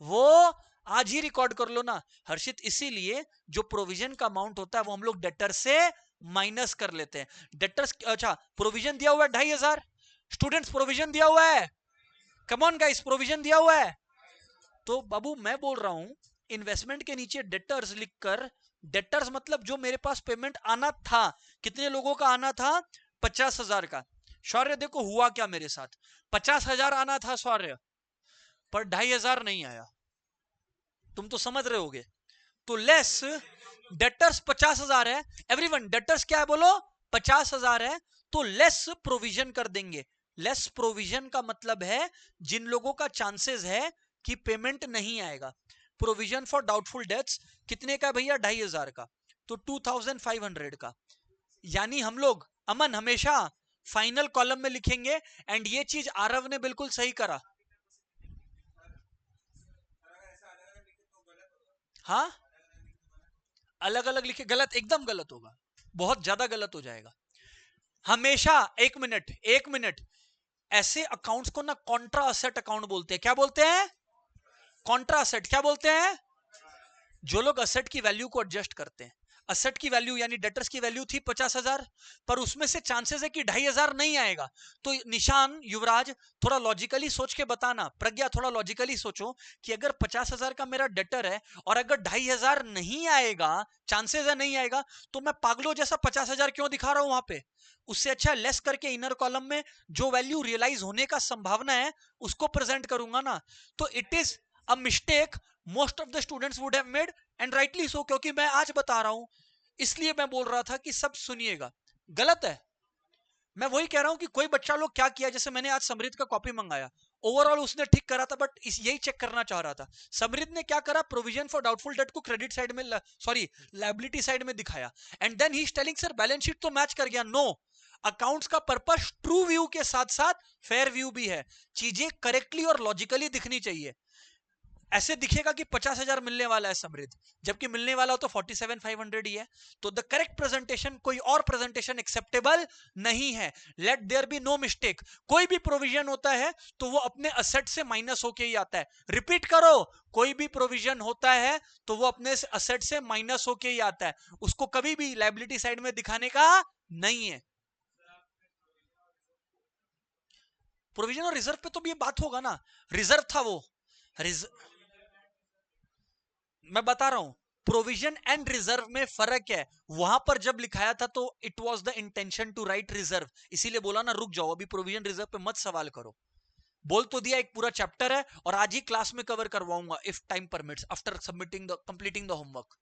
वो आज ही रिकॉर्ड कर लो ना हर्षित। इसीलिए जो प्रोविजन का अमाउंट होता है वो हम लोग डेटर से माइनस कर लेते हैं। डेटर्स, अच्छा प्रोविजन दिया हुआ है 2,500, स्टूडेंट्स प्रोविजन दिया हुआ है, कम ऑन गाइस प्रोविजन दिया हुआ है। तो बाबू मैं बोल रहा हूं इन्वेस्टमेंट के नीचे डेटर्स लिखकर, डेटर्स मतलब जो मेरे पास पेमेंट आना था, कितने लोगों का आना था? 50,000 का। शौर्य देखो हुआ क्या मेरे साथ, 50,000 आना था शौर्य, पर 2,500 नहीं आया। तुम तो समझ रहे होगे। तो लेस डेटर्स 50,000 है। एवरीवन डेटर्स क्या है बोलो? 50,000 है तो लेस प्रोविजन कर देंगे। लेस प्रोविजन का मतलब है जिन लोगों का चांसेस है कि पेमेंट नहीं आएगा। प्रोविजन फॉर डाउटफुल डेट्स कितने का भैया? 2,500 का, तो 2,500 का। यानी हम लोग अमन हमेशा फाइनल कॉलम में लिखेंगे। एंड ये चीज आरव ने बिल्कुल सही करा। हाँ, अलग अलग लिखे गलत, एकदम गलत होगा, बहुत ज्यादा गलत हो जाएगा। हमेशा, एक मिनट एक मिनट, ऐसे अकाउंट्स को ना कॉन्ट्रा असेट अकाउंट बोलते हैं। क्या बोलते हैं? Contra asset. क्या बोलते हैं? जो लोग असेट की वैल्यू को एडजस्ट करते हैं। असेट की वैल्यू यानी डेटर्स की वैल्यू थी 50,000, पर उसमें से चांसेस है कि 2,500 नहीं आएगा। तो निशान, युवराज, थोड़ा लॉजिकली सोच के बताना, प्रज्ञा थोड़ा लॉजिकली सोचो कि अगर 50,000 का मेरा डेटर है और अगर 2,500 नहीं आएगा, चांसेस है नहीं आएगा, तो मैं पागलों जैसा 50,000 क्यों दिखा रहा हूं वहां पे? उससे अच्छा लेस करके इनर कॉलम में जो वैल्यू रियलाइज होने का संभावना है उसको प्रेजेंट करूंगा ना। तो it is a mistake most of the students would have made, and rightly so, क्योंकि मैं आज बता रहा हूं इसलिए मैं बोल रहा था कि सब सुनिएगा। गलत है। मैं वही कह रहा हूं कि कोई बच्चा लोग क्या किया, जैसे मैंने आज समृद्ध का कॉपी मंगाया, ओवरऑल उसने ठीक करा था, बट यही चेक करना चाह रहा था। समृद्ध ने क्या करा, प्रोविजन फॉर डाउटफुल डेट को क्रेडिट साइड में, सॉरी लायबिलिटी साइड में दिखाया, and then he is telling sir balance sheet तो मैच कर गया। नो, अकाउंट्स का पर्पस ट्रू व्यू के साथ साथ फेयर व्यू भी है। चीजें करेक्टली और लॉजिकली दिखनी चाहिए। ऐसे दिखेगा कि 50,000 मिलने वाला है समृद्ध, जबकि मिलने वाला तो 47,500 ही है। तो द करेक्ट प्रेजेंटेशन, कोई और प्रेजेंटेशन एक्सेप्टेबल नहीं है। Let there be no mistake. कोई भी प्रोविजन होता है तो वो अपने असेट से माइनस होके ही आता है। रिपीट करो, कोई भी प्रोविजन होता है तो वो अपने असेट से माइनस होके ही आता है, उसको कभी भी लायबिलिटी साइड में दिखाने का नहीं है। प्रोविजन और रिजर्व पे तो भी ये बात होगा ना। रिजर्व था वो, मैं बता रहा हूं, प्रोविजन एंड रिजर्व में फर्क है। वहां पर जब लिखाया था तो it was the intention to write reserve, इसीलिए बोला ना रुक जाओ, अभी प्रोविजन रिजर्व पे मत सवाल करो। बोल तो दिया, एक पूरा चैप्टर है और आज ही क्लास में कवर करवाऊंगा if time permits, after submitting the completing the homework.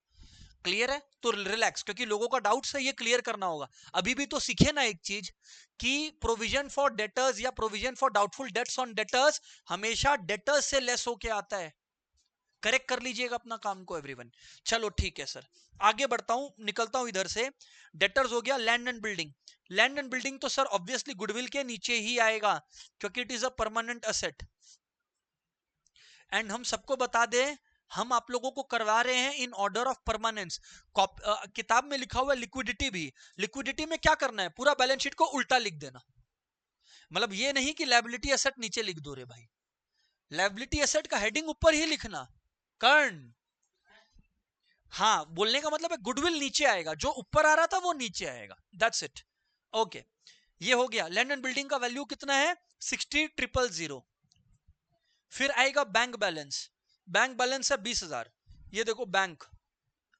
Clear है? तो रिलैक्स, क्योंकि लोगों का डाउट है, ये क्लियर करना होगा। अभी भी तो सीखे ना एक चीज कि प्रोविजन फॉर डेटर्स या provision for doubtful debts on debtors हमेशा डेटर्स से लेस होके आता है। करेक्ट कर लीजिएगा अपना काम को एवरीवन। चलो ठीक है सर, आगे बढ़ता हूं, निकलता हूं इधर से। डेटर्स हो गया। Land and building. Land and building तो सर ऑब्वियसली गुडविल के नीचे ही आएगा, क्योंकि it is a permanent asset. And हम सबको बता दें, हम आप लोगों को करवा रहे हैं इन ऑर्डर ऑफ परमानेंस। किताब में लिखा हुआ लिक्विडिटी भी, लिक्विडिटी में क्या करना है, पूरा बैलेंस शीट को उल्टा लिख देना। मतलब ये नहीं कि लायबिलिटी एसेट नीचे लिख दो रे भाई, लायबिलिटी एसेट का हेडिंग ऊपर ही लिखना। कर्ण, हाँ, बोलने का मतलब है गुडविल नीचे आएगा, जो ऊपर आ रहा था वो नीचे आएगा, दैट्स इट। ओके, ये हो गया। लैंड एंड बिल्डिंग का वैल्यू कितना है? 60,000। फिर आएगा बैंक बैलेंस। बैंक बैलेंस है 20,000। ये देखो बैंक,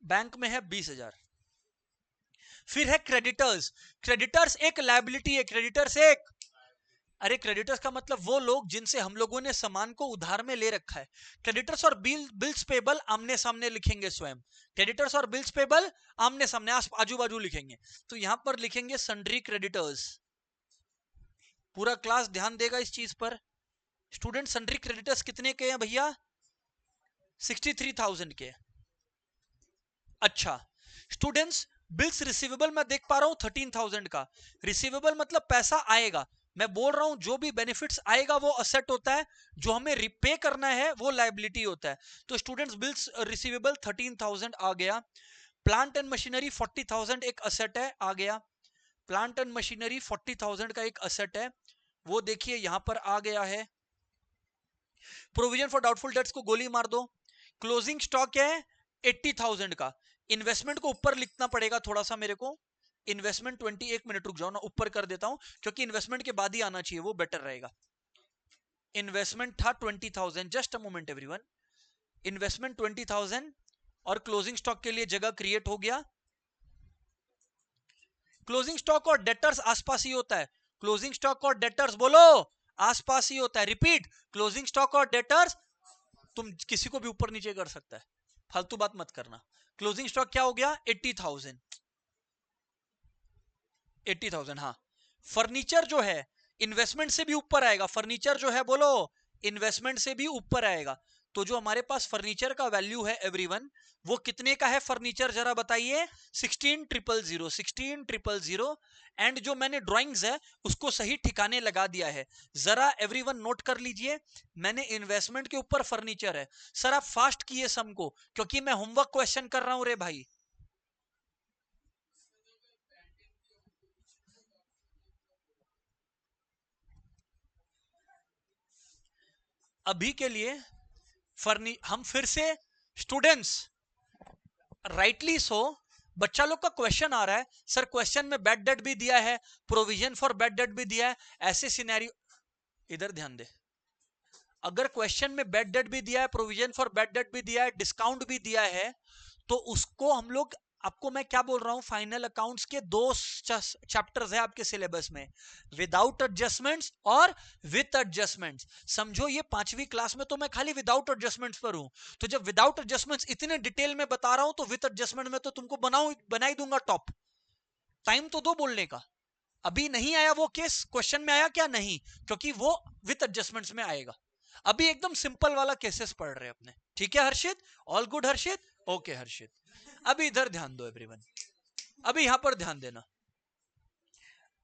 बैंक में है 20,000। फिर है क्रेडिटर्स। क्रेडिटर्स एक लायबिलिटी है, क्रेडिटर्स एक, अरे क्रेडिटर्स का मतलब वो लोग जिनसे हम लोगों ने सामान को उधार में ले रखा है। क्रेडिटर्स और बिल्स पेबल आमने सामने लिखेंगे स्वयं। क्रेडिटर्स और बिल्स पेबल आमने सामने, आजू बाजू लिखेंगे। तो यहां पर लिखेंगे सन्ड्री क्रेडिटर्स। पूरा क्लास ध्यान देगा इस चीज पर। स्टूडेंट, सन्ड्री क्रेडिटर्स कितने के हैं भैया? 63,000 के। अच्छा स्टूडेंट्स, बिल्स रिसीवेबल मैं देख पा रहा हूं 13,000 का। रिसीवेबल मतलब पैसा आएगा। मैं बोल रहा हूं जो भी बेनिफिट्स आएगा वो असेट होता है, जो हमें रिपे करना है वो लायबिलिटी होता है। तो स्टूडेंट्स, बिल्स रिसीवेबल 13,000 आ गया। प्लांट एंड मशीनरी 40,000 एक असेट है, आ गया। प्लांट एंड मशीनरी 40,000 का एक असेट है, वो देखिए यहां पर आ गया है। प्रोविजन फॉर डाउटफुल डेट्स को गोली मार दो। क्लोजिंग स्टॉक है 80,000 का। इन्वेस्टमेंट को ऊपर लिखना पड़ेगा थोड़ा सा मेरे को। इन्वेस्टमेंट 20, एक मिनट रुक जाओ ना, ऊपर कर देता हूं, क्योंकि इन्वेस्टमेंट के बाद ही आना चाहिए, वो बेटर रहेगा। इन्वेस्टमेंट था 20,000, just a moment everyone. Investment 20,000 और क्लोजिंग स्टॉक के लिए जगह क्रिएट हो गया। क्लोजिंग स्टॉक और डेटर्स आसपास ही होता है। क्लोजिंग स्टॉक और डेटर्स बोलो आसपास ही होता है। रिपीट, क्लोजिंग स्टॉक और डेटर्स, तुम किसी को भी ऊपर नीचे कर सकता है, फालतू बात मत करना। क्लोजिंग स्टॉक क्या हो गया? 80,000। 80,000, हाँ। फर्नीचर जो है इन्वेस्टमेंट से भी ऊपर आएगा, फर्नीचर जो है बोलो इन्वेस्टमेंट से भी ऊपर आएगा। तो जो हमारे पास फर्नीचर का वैल्यू है एवरीवन, वो कितने का है फर्नीचर जरा बताइए? 16,000, 16,000। एंड जो मैंने ड्राइंग्स है उसको सही ठिकाने लगा दिया है, जरा एवरीवन नोट कर लीजिए। मैंने इन्वेस्टमेंट के ऊपर फर्नीचर है। सर आप फास्ट किए सम को, क्योंकि मैं होमवर्क क्वेश्चन कर रहा हूं रे भाई। अभी के लिए हम फिर से स्टूडेंट्स, राइटली सो, बच्चा लोग का क्वेश्चन आ रहा है सर, क्वेश्चन में बैड डेट भी दिया है, प्रोविजन फॉर बैड डेट भी दिया है, ऐसे सिनेरियो, इधर ध्यान दे। अगर क्वेश्चन में बैड डेट भी दिया है, प्रोविजन फॉर बैड डेट भी दिया है, डिस्काउंट भी दिया है, तो उसको हम लोग, आपको मैं क्या बोल रहा हूं, फाइनल अकाउंट्स के 2 चैप्टर्स है आपके सिलेबस में, विदाउट एडजस्टमेंट्स और विथ एडजस्टमेंट्स। समझो ये 5वीं क्लास में तो मैं खाली विदाउट एडजस्टमेंट्स पर हूं, तो जब विदाउट एडजस्टमेंट्स इतने डिटेल में बता रहा हूं, तो विथ एडजस्टमेंट में तो तुमको बना ही दूंगा टॉप। टाइम तो दो बोलने का। अभी नहीं आया वो केस, क्वेश्चन में आया क्या? नहीं, क्योंकि वो विथ एडजस्टमेंट्स में आएगा। अभी एकदम सिंपल वाला केसेस पढ़ रहे हैं अपने, ठीक है हर्षित? ऑल गुड हर्षित? ओके हर्षित, अभी इधर ध्यान दो एवरीवन, अभी यहां पर ध्यान देना।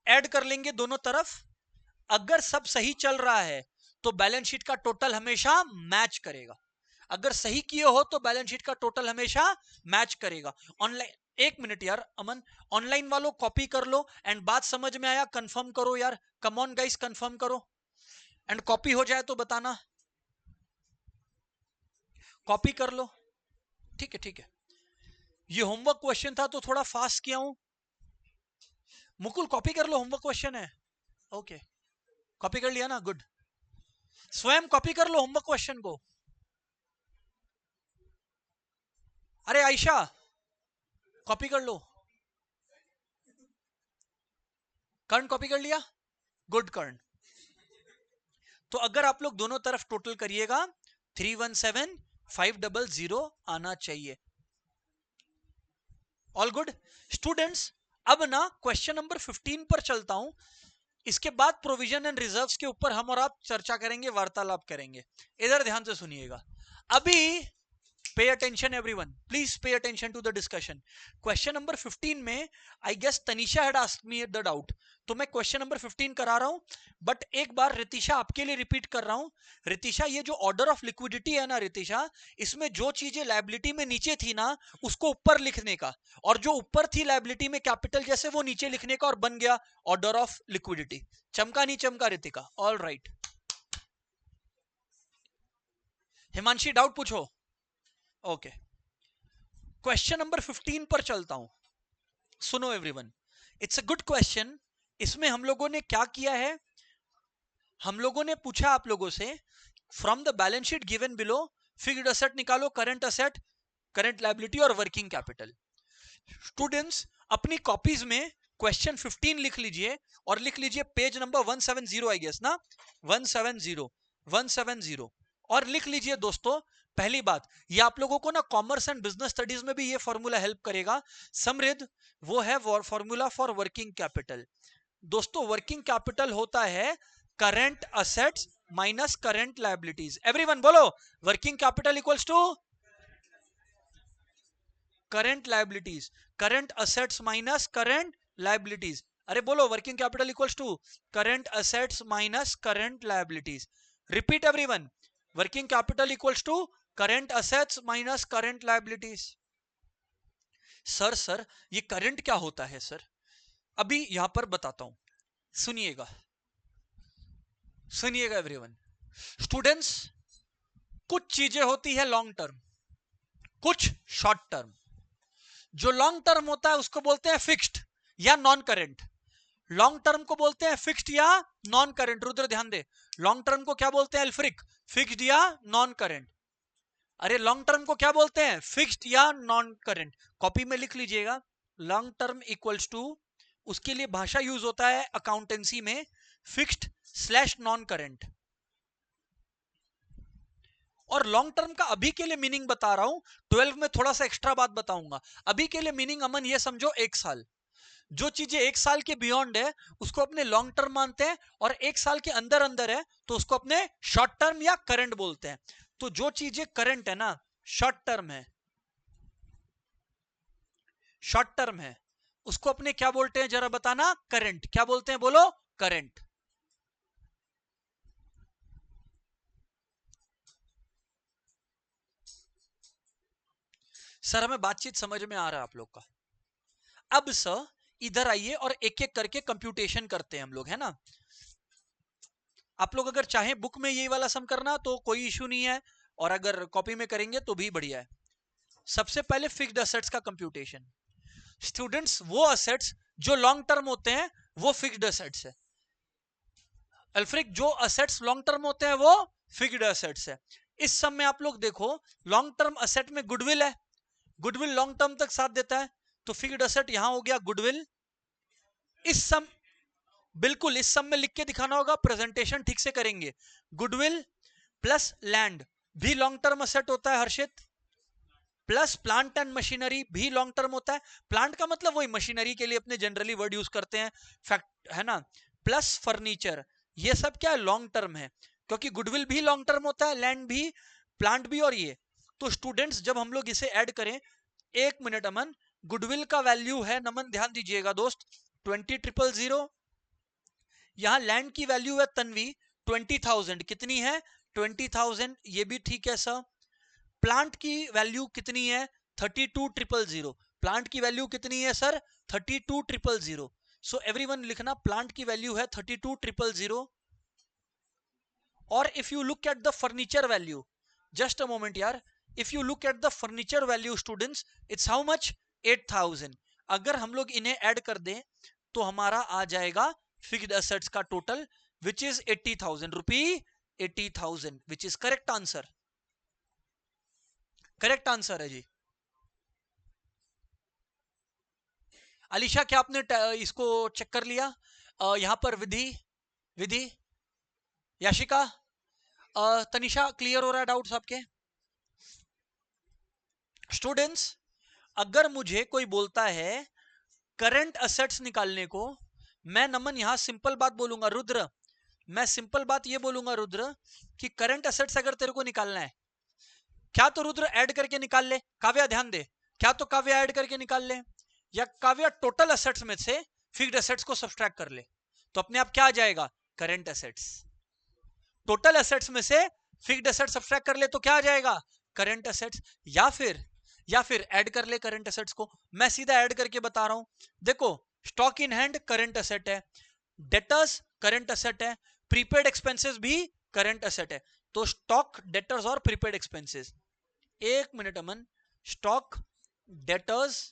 ऐड कर लेंगे दोनों तरफ, अगर सब सही चल रहा है तो बैलेंस शीट का टोटल हमेशा मैच करेगा। अगर सही किए हो तो बैलेंस शीट का टोटल हमेशा मैच करेगा। ऑनलाइन, एक मिनट यार अमन, ऑनलाइन वालों कॉपी कर लो, एंड बात समझ में आया कंफर्म करो यार, कम ऑन गाइस कंफर्म करो, एंड कॉपी हो जाए तो बताना, कॉपी कर लो। ठीक है ठीक है, ये होमवर्क क्वेश्चन था तो थोड़ा फास्ट किया हूं। मुकुल कॉपी कर लो, होमवर्क क्वेश्चन है। ओके, कॉपी कर लिया ना, गुड। स्वयं कॉपी कर लो होमवर्क क्वेश्चन को। अरे आयशा कॉपी कर लो। कर्ण कॉपी कर लिया, गुड कर्ण। तो अगर आप लोग दोनों तरफ टोटल करिएगा 317,500 आना चाहिए। ऑल गुड स्टूडेंट्स, अब ना क्वेश्चन नंबर 15 पर चलता हूं। इसके बाद प्रोविजन एंड रिजर्व्स के ऊपर हम और आप चर्चा करेंगे, वार्तालाप करेंगे। इधर ध्यान से सुनिएगा। अभी pay attention everyone, please pay attention to the discussion. Question number 15 में I guess Tanisha had asked me the doubt, तो मैं क्वेश्चन नंबर 15 करा रहा हूं, बट एक बार रितिशा आपके लिए रिपीट कर रहा हूं। रितिशा, ये जो ऑर्डर ऑफ लिक्विडिटी है ना रितिशा, इसमें जो चीजें लायबिलिटी में नीचे थी ना उसको ऊपर लिखने का, और जो ऊपर थी लायबिलिटी में कैपिटल जैसे, वो नीचे लिखने का, और बन गया ऑर्डर ऑफ लिक्विडिटी। चमका नहीं चमका Ritika? All right. Himanshi doubt पूछो। ओके, क्वेश्चन नंबर 15 पर चलता हूं। सुनो everyone, it's a good question. इसमें हम लोगों ने क्या किया है, हम लोगों ने पूछा आप लोगों से, from the balance sheet given below fixed asset निकालो, करंट असेट, करंट लायबिलिटी और वर्किंग कैपिटल। स्टूडेंट्स अपनी कॉपीज में क्वेश्चन 15 लिख लीजिए, और लिख लीजिए पेज नंबर 170 आई गेस ना, 170, 170, और लिख लीजिए दोस्तों, पहली बात, ये आप लोगों को ना कॉमर्स एंड बिजनेस स्टडीज में भी ये फॉर्मूला हेल्प करेगा। समृद्ध, वो है फॉर्मूला फॉर वर्किंग कैपिटल। दोस्तों वर्किंग कैपिटल होता है current assets minus current liabilities. Everyone बोलो, working capital equals to current liabilities, current assets minus current liabilities. अरे बोलो, working capital equals to current assets minus current liabilities. Repeat everyone, working capital equals to current assets minus current liabilities. Sir ये current क्या होता है sir? अभी यहां पर बताता हूं, सुनिएगा सुनिएगा एवरीवन। स्टूडेंट्स, कुछ चीजें होती है लॉन्ग टर्म, कुछ शॉर्ट टर्म। जो लॉन्ग टर्म होता है उसको बोलते हैं फिक्स्ड या नॉन करंट। लॉन्ग टर्म को बोलते हैं फिक्स्ड या नॉन करंट। रुद्र ध्यान दे, लॉन्ग टर्म को क्या बोलते हैं अल्फ्रिक? फिक्स्ड या नॉन करंट। अरे लॉन्ग टर्म को क्या बोलते हैं? फिक्स्ड या नॉन करंट। कॉपी में लिख लीजिएगा, लॉन्ग टर्म इक्वल्स टू, उसके लिए भाषा यूज होता है अकाउंटेंसी में, फिक्स्ड स्लैश नॉन करंट। और लॉन्ग टर्म का अभी के लिए मीनिंग बता रहा हूं, 12 में थोड़ा सा एक्स्ट्रा बात बताऊंगा। अभी के लिए मीनिंग अमन ये समझो 1 साल। जो चीजें 1 साल के बियॉन्ड है उसको अपने लॉन्ग टर्म मानते हैं, और 1 साल के अंदर अंदर है तो उसको अपने शॉर्ट टर्म या करंट बोलते हैं। तो जो चीजें करंट है ना, शॉर्ट टर्म है, शॉर्ट टर्म है, उसको अपने क्या बोलते हैं जरा बताना? करंट। क्या बोलते हैं बोलो? करंट। सर हमें बातचीत समझ में आ रहा है आप लोग का? अब सर इधर आइए और एक एक करके कंप्यूटेशन करते हैं हम लोग, है ना। आप लोग अगर चाहें बुक में ये वाला सम करना तो कोई इशू नहीं है, और अगर कॉपी में करेंगे तो भी बढ़िया है। सबसे पहले फिक्स्ड असेट्स का कंप्यूटेशन। स्टूडेंट्स वो असेट्स जो लॉन्ग टर्म होते हैं वो फिक्स्ड असेट्स है। अल्फ्रिक, जो असेट्स लॉन्ग टर्म होते हैं वो फिक्स्ड असेट्स है। इस सम में आप लोग देखो, लॉन्ग टर्म असेट में गुडविल है, गुडविल लॉन्ग टर्म तक साथ देता है, तो फिक्स्ड असेट यहां हो गया गुडविल। इस सम, बिल्कुल इस सम में लिख के दिखाना होगा, प्रेजेंटेशन ठीक से करेंगे। गुडविल प्लस लैंड भी लॉन्ग टर्म असेट होता है हर्षित, प्लस प्लांट एंड मशीनरी भी लॉन्ग टर्म होता है। प्लांट का मतलब वही मशीनरी के लिए अपने जनरली वर्ड यूज करते हैं, फैक्ट है ना। प्लस फर्नीचर, ये सब क्या है? लॉन्ग टर्म है, क्योंकि गुडविल भी लॉन्ग टर्म होता है, लैंड भी, प्लांट भी, और ये। तो स्टूडेंट्स जब हम लोग इसे ऐड करें, 1 मिनट अमन, गुडविल का वैल्यू है, नमन ध्यान दीजिएगा दोस्त, 20,000। यहां लैंड की वैल्यू है तन्वी 20,000, कितनी है? 20,000, ये भी ठीक है सर। प्लांट की वैल्यू कितनी है? 32,000। प्लांट की वैल्यू कितनी है सर? 32,000। सो एवरीवन लिखना, प्लांट की वैल्यू है 32,000। और if you look at the furniture value, just a moment यार, if you look at the furniture value students, it's how much? 8,000। अगर हम लोग इन्हें ऐड कर दें तो हमारा आ जाएगा फिक्स्ड असेट्स का total, which is 80,000 rupee, 80,000, which is correct answer. Correct answer है जी। अलीशा, क्या आपने इसको चेक कर लिया? यहां पर विधि, विधि, याशिका, तनिषा, क्लियर हो रहा है डाउट्स आपके? स्टूडेंट्स, अगर मुझे कोई बोलता है करंट असेट्स निकालने को, मैं नमन यहां सिंपल बात बोलूंगा रुद्र, मैं सिंपल बात ये बोलूंगा रुद्र कि करंट असेट्स अगर तेरे को निकालना है, क्या तो रुद्र ऐड करके निकाल ले। काव्या ध्यान दे, क्या तो काव्या ऐड करके निकाल ले, या काव्या टोटल असेट्स में से फिक्स्ड असेट्स को सब्सट्रैक्ट कर ले, तो अपने आप क्या आ जाएगा? Current assets. टोटल असेट्स में से फिक्स्ड असेट्स सब्सट्रैक्ट कर ले तो क्या आ जाएगा? Current assets. या फिर ऐड कर ले करंट असेट्स को। मैं सीधा ऐड करके बता रहा हूं, देखो, stock in hand current asset है, डेटर्स करंट असेट है, प्रीपेड एक्सपेंसेस भी करंट असेट है। तो स्टॉक, डेटर्स और प्रीपेड एक्सपेंसेस, 1 मिनट अमन, स्टॉक, डेटर्स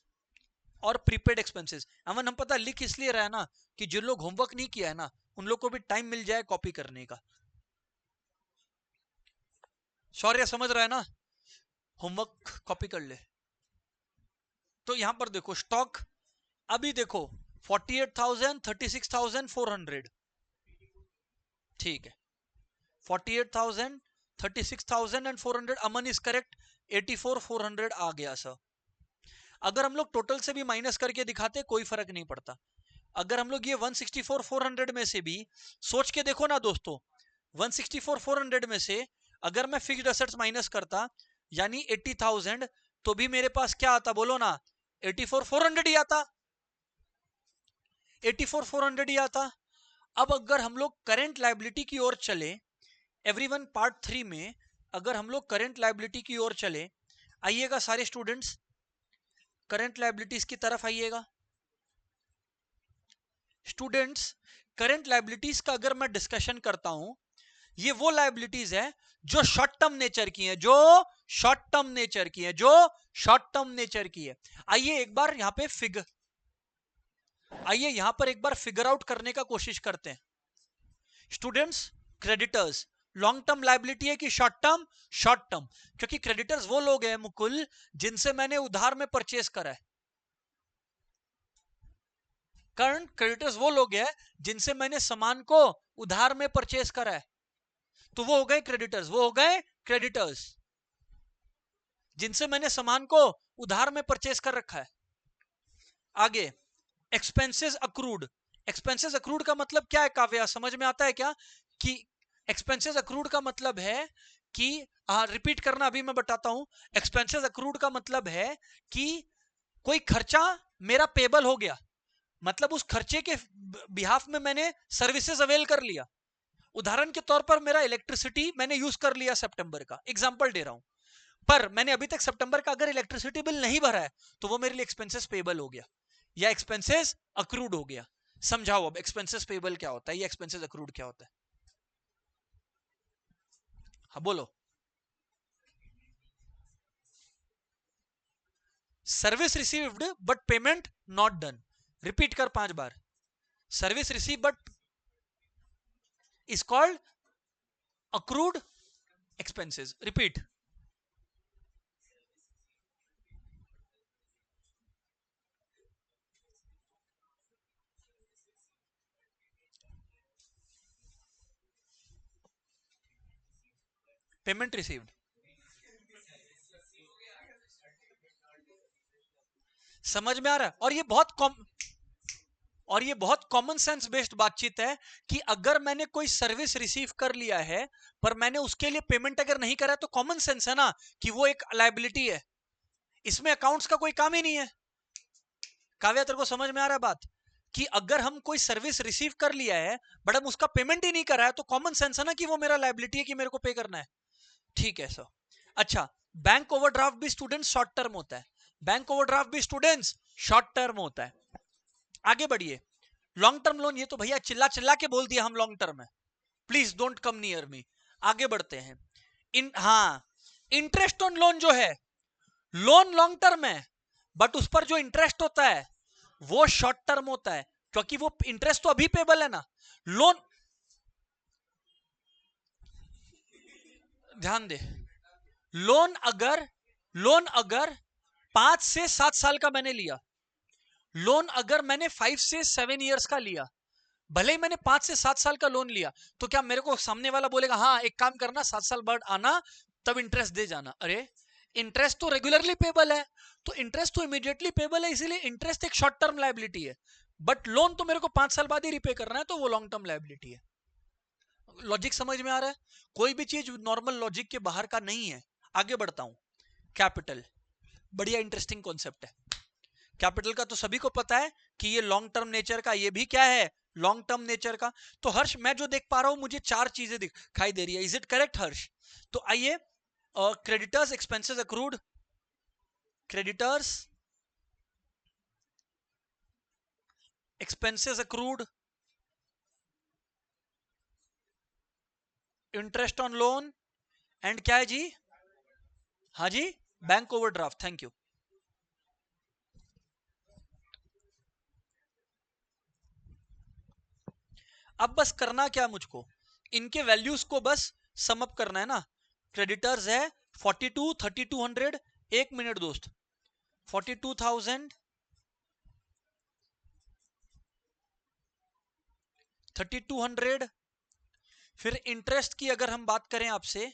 और प्रीपेड एक्सपेंसेस। अमन हम पता लिख इसलिए रहा है ना कि जो लोग होमवर्क नहीं किया है ना, उन लोग को भी टाइम मिल जाए कॉपी करने का। शौर्य समझ रहा है ना? होमवर्क कॉपी कर ले। तो यहां पर देखो स्टॉक, अभी देखो 48,000, 36,400, ठीक है, 48,000, 36,000 एंड 400, अमन इज करेक्ट, 84,400 आ गया सर। अगर हम लोग टोटल से भी माइनस करके दिखाते कोई फर्क नहीं पड़ता। अगर हम लोग ये 164,400 में से भी सोच के देखो ना दोस्तों, 164,400 में से अगर मैं फिक्स्ड असेट्स माइनस करता यानी 80,000, तो भी मेरे पास क्या आता बोलो ना? 84,400 ही आता, 84,400 ही आता। अब अगर हम लोग करेंट लायबिलिटी की ओर चले, एवरीवन पार्ट 3 में अगर हम लोग करेंट लायबिलिटी की ओर चले, आइएगा सारे स्टूडेंट्स, करेंट लायबिलिटीज की तरफ आइएगा। स्टूडेंट्स, करंट लायबिलिटीज का अगर मैं डिस्कशन करता हूं, ये वो लायबिलिटीज है जो शॉर्ट टर्म नेचर की है, जो शॉर्ट टर्म नेचर की है, जो शॉर्ट टर्म नेचर की है। आइए एक बार यहां पे आइए यहां पर एक बार फिगर आउट करने का कोशिश करते हैं। Students, creditors long term liability है कि शॉर्ट टर्म? शॉर्ट टर्म, क्योंकि क्रेडिटर्स वो लोग हैं मुकुल जिनसे मैंने उधार में परचेस करा है। करंट क्रेडिटर्स वो लोग हैं जिनसे मैंने सामान को उधार में परचेस करा है, तो वो हो गए क्रेडिटर्स, वो हो गए क्रेडिटर्स जिनसे मैंने सामान को उधार में परचेस कर रखा है। आगे एक्सपेंसेस अक्रूड। एक्सपेंसेस अक्रूड का मतलब क्या है काव्या, समझ में आता है क्या? कि एक्सपेंसेस अक्रूड का मतलब है कि रिपीट करना, अभी मैं बताता हूं। एक्सपेंसेस अक्रूड का मतलब है कि कोई खर्चा मेरा पेबल हो गया, मतलब उस खर्चे के बिहाफ में मैंने सर्विसेज अवेल कर लिया। उदाहरण के तौर पर मेरा इलेक्ट्रिसिटी मैंने यूज कर लिया सितंबर का, एग्जांपल दे रहा हूं, पर मैंने अभी तक सितंबर का अगर इलेक्ट्रिसिटी बिल नहीं भरा है तो वो मेरे लिए एक्सपेंसेस पेबल हो गया या एक्सपेंसेस अक्रूड हो गया। समझाओ अब एक्सपेंसेस पेबल क्या होता है, ये एक्सपेंसेस अक्रूड क्या होता है? हाँ बोलो। Service received but payment not done. Repeat कर 5 बार। Service receive but is called accrued expenses. Repeat. Payment received. समझ में आ रहा है? और ये बहुत कॉमन सेंस बेस्ड बातचीत है कि अगर मैंने कोई सर्विस रिसीव कर लिया है पर मैंने उसके लिए पेमेंट अगर नहीं करा तो कॉमन सेंस है ना कि वो एक लायबिलिटी है, इसमें अकाउंट्स का कोई काम ही नहीं है। काव्या तेरे को समझ में आ रहा है बात? कि अगर हम कोई सर्विस रिसीव कर लिया है बट हम उसका पेमेंट ही नहीं करा है तो कॉमन सेंस है ना कि वो मेरा लायबिलिटी है कि मेरे को पे करना है। ठीक है सर। अच्छा, बैंक ओवरड्राफ्ट भी स्टूडेंट्स शॉर्ट टर्म होता है। बैंक ओवरड्राफ्ट भी स्टूडेंट्स शॉर्ट टर्म होता है। आगे बढ़िए। लॉन्ग टर्म लोन, ये तो भैया चिल्ला चिल्ला के बोल दिया हम लॉन्ग टर्म है। Please don't come near me. आगे बढ़ते हैं। इंटरेस्ट ऑन लोन जो है, लोन लॉन्ग टर्म है बट उस पर जो इंटरेस्ट होता है वो शॉर्ट टर्म होता है, क्योंकि वो इंटरेस्ट तो अभी पेबल है ना। लोन, ध्यान दे, लोन अगर लोन अगर 5 से 7 साल का मैंने लिया, लोन अगर मैंने 5 से 7 ईयर्स का लिया, भले ही मैंने 5 से 7 साल का लोन लिया, तो क्या मेरे को सामने वाला बोलेगा हाँ एक काम करना 7 साल बाद आना तब इंटरेस्ट दे जाना? अरे इंटरेस्ट तो रेगुलरली पेबल है, तो इंटरेस्ट तो इमीडिएटली पेबल है, इसीलिए इंटरेस्ट एक शॉर्ट टर्म लायबिलिटी है। बट लोन तो मेरे को 5 साल बाद ही रिपे करना है, तो वो लॉन्ग टर्म लायबिलिटी है। लॉजिक समझ में आ रहा है? कोई भी चीज नॉर्मल लॉजिक के बाहर का नहीं है। आगे बढ़ता हूं। कैपिटल, बढ़िया इंटरेस्टिंग कॉन्सेप्ट है। कैपिटल का तो सभी को पता है कि ये लॉन्ग टर्म नेचर का, ये भी क्या है, लॉन्ग टर्म नेचर का। तो हर्ष मैं जो देख पा रहा हूं मुझे 4 चीजें दिखाई दे रही है। इज इट करेक्ट हर्ष? तो आइए, creditors expenses accrued, creditors expenses accrued, interest on loan, and क्या है जी? हाँ जी, बैंक ओवरड्राफ्ट। Thank you. अब बस करना क्या मुझको, इनके वैल्यूज को बस सम अप करना है ना। क्रेडिटर्स है 42, 3200। एक मिनट दोस्त, 42,000, 3200। फिर इंटरेस्ट की अगर हम बात करें आपसे,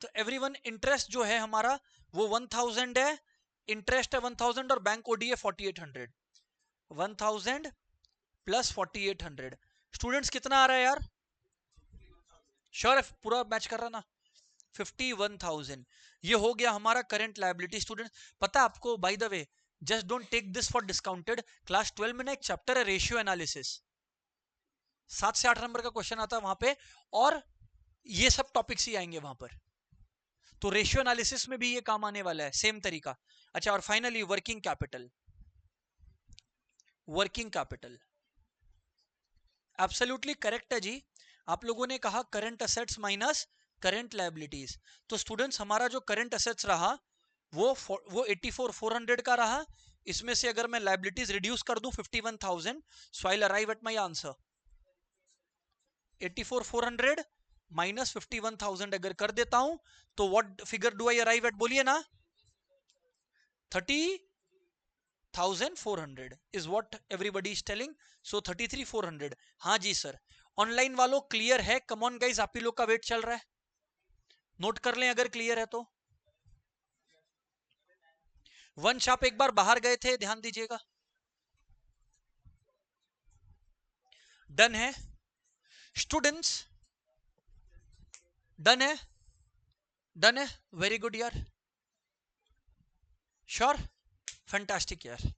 तो एवरीवन इंटरेस्ट जो है हमारा वो 1000 है। इंटरेस्ट है 1000 और बैंक ओडी है 4800। 1000 प्लस 4800, स्टूडेंट्स कितना आ रहा है यार? श्योर है पूरा मैच कर रहा ना? 51,000। ये हो गया हमारा करंट लायबिलिटी। स्टूडेंट पता है आपको, by the way, just don't take this for discounted, class 12 में ना एक चैप्टर है रेशियो एनालिसिस, 7 से 8 नंबर का क्वेश्चन आता है वहां पे, और ये सब टॉपिक्स ही आएंगे वहां पर। तो रेशियो एनालिसिस में भी ये काम आने वाला है, सेम तरीका। अच्छा, और finally working capital. Working capital absolutely correct है जी। आप लोगों ने कहा current assets minus current liabilities. तो स्टूडेंट्स हमारा जो करंट असेट्स रहा वो 84,400 का रहा। इसमें से अगर मैं लायबिलिटीज रिड्यूस कर दूं 51,000, so I will arrive at my answer. 84,400 minus 51,000 अगर कर देता हूं तो what figure do I arrive at? बोलिए ना। 30,400 is what everybody is telling. So 33,400। हाँ जी सर। ऑनलाइन वालों क्लियर है? कमॉन गाइस, आप ही लोग का वेट चल रहा है, नोट कर लें अगर क्लियर है तो। वंश आप एक बार बाहर गए थे, ध्यान दीजिएगा। डन है स्टूडेंट्स? डन है? डन है, वेरी गुड यार, श्योर, फैंटास्टिक यार।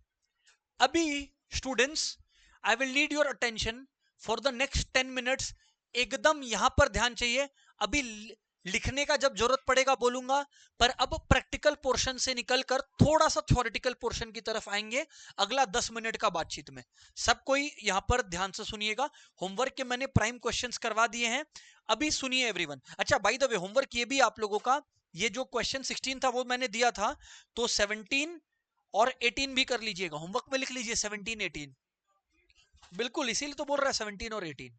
अभी students I will need your attention for the next 10 minutes. एकदम यहां पर ध्यान चाहिए। अभी लिखने का जब जरूरत पड़ेगा बोलूंगा, पर अब प्रैक्टिकल पोर्शन से निकलकर थोड़ा सा थ्योरेटिकल पोर्शन की तरफ आएंगे अगला 10 मिनट का बातचीत में। सब कोई यहां पर ध्यान से सुनिएगा। होमवर्क के मैंने प्राइम क्वेश्चंस करवा दिए हैं, अभी सुनिए एवरीवन। अच्छा बाय द वे, होमवर्क ये भी आप लोगों का, ये जो क्वेश्चन 16 था वो मैंने दिया था, तो 17 और 18 भी कर लीजिएगा। होमवर्क में लिख लीजिए 17 18, बिल्कुल इसीलिए तो बोल रहा है 17 और 18।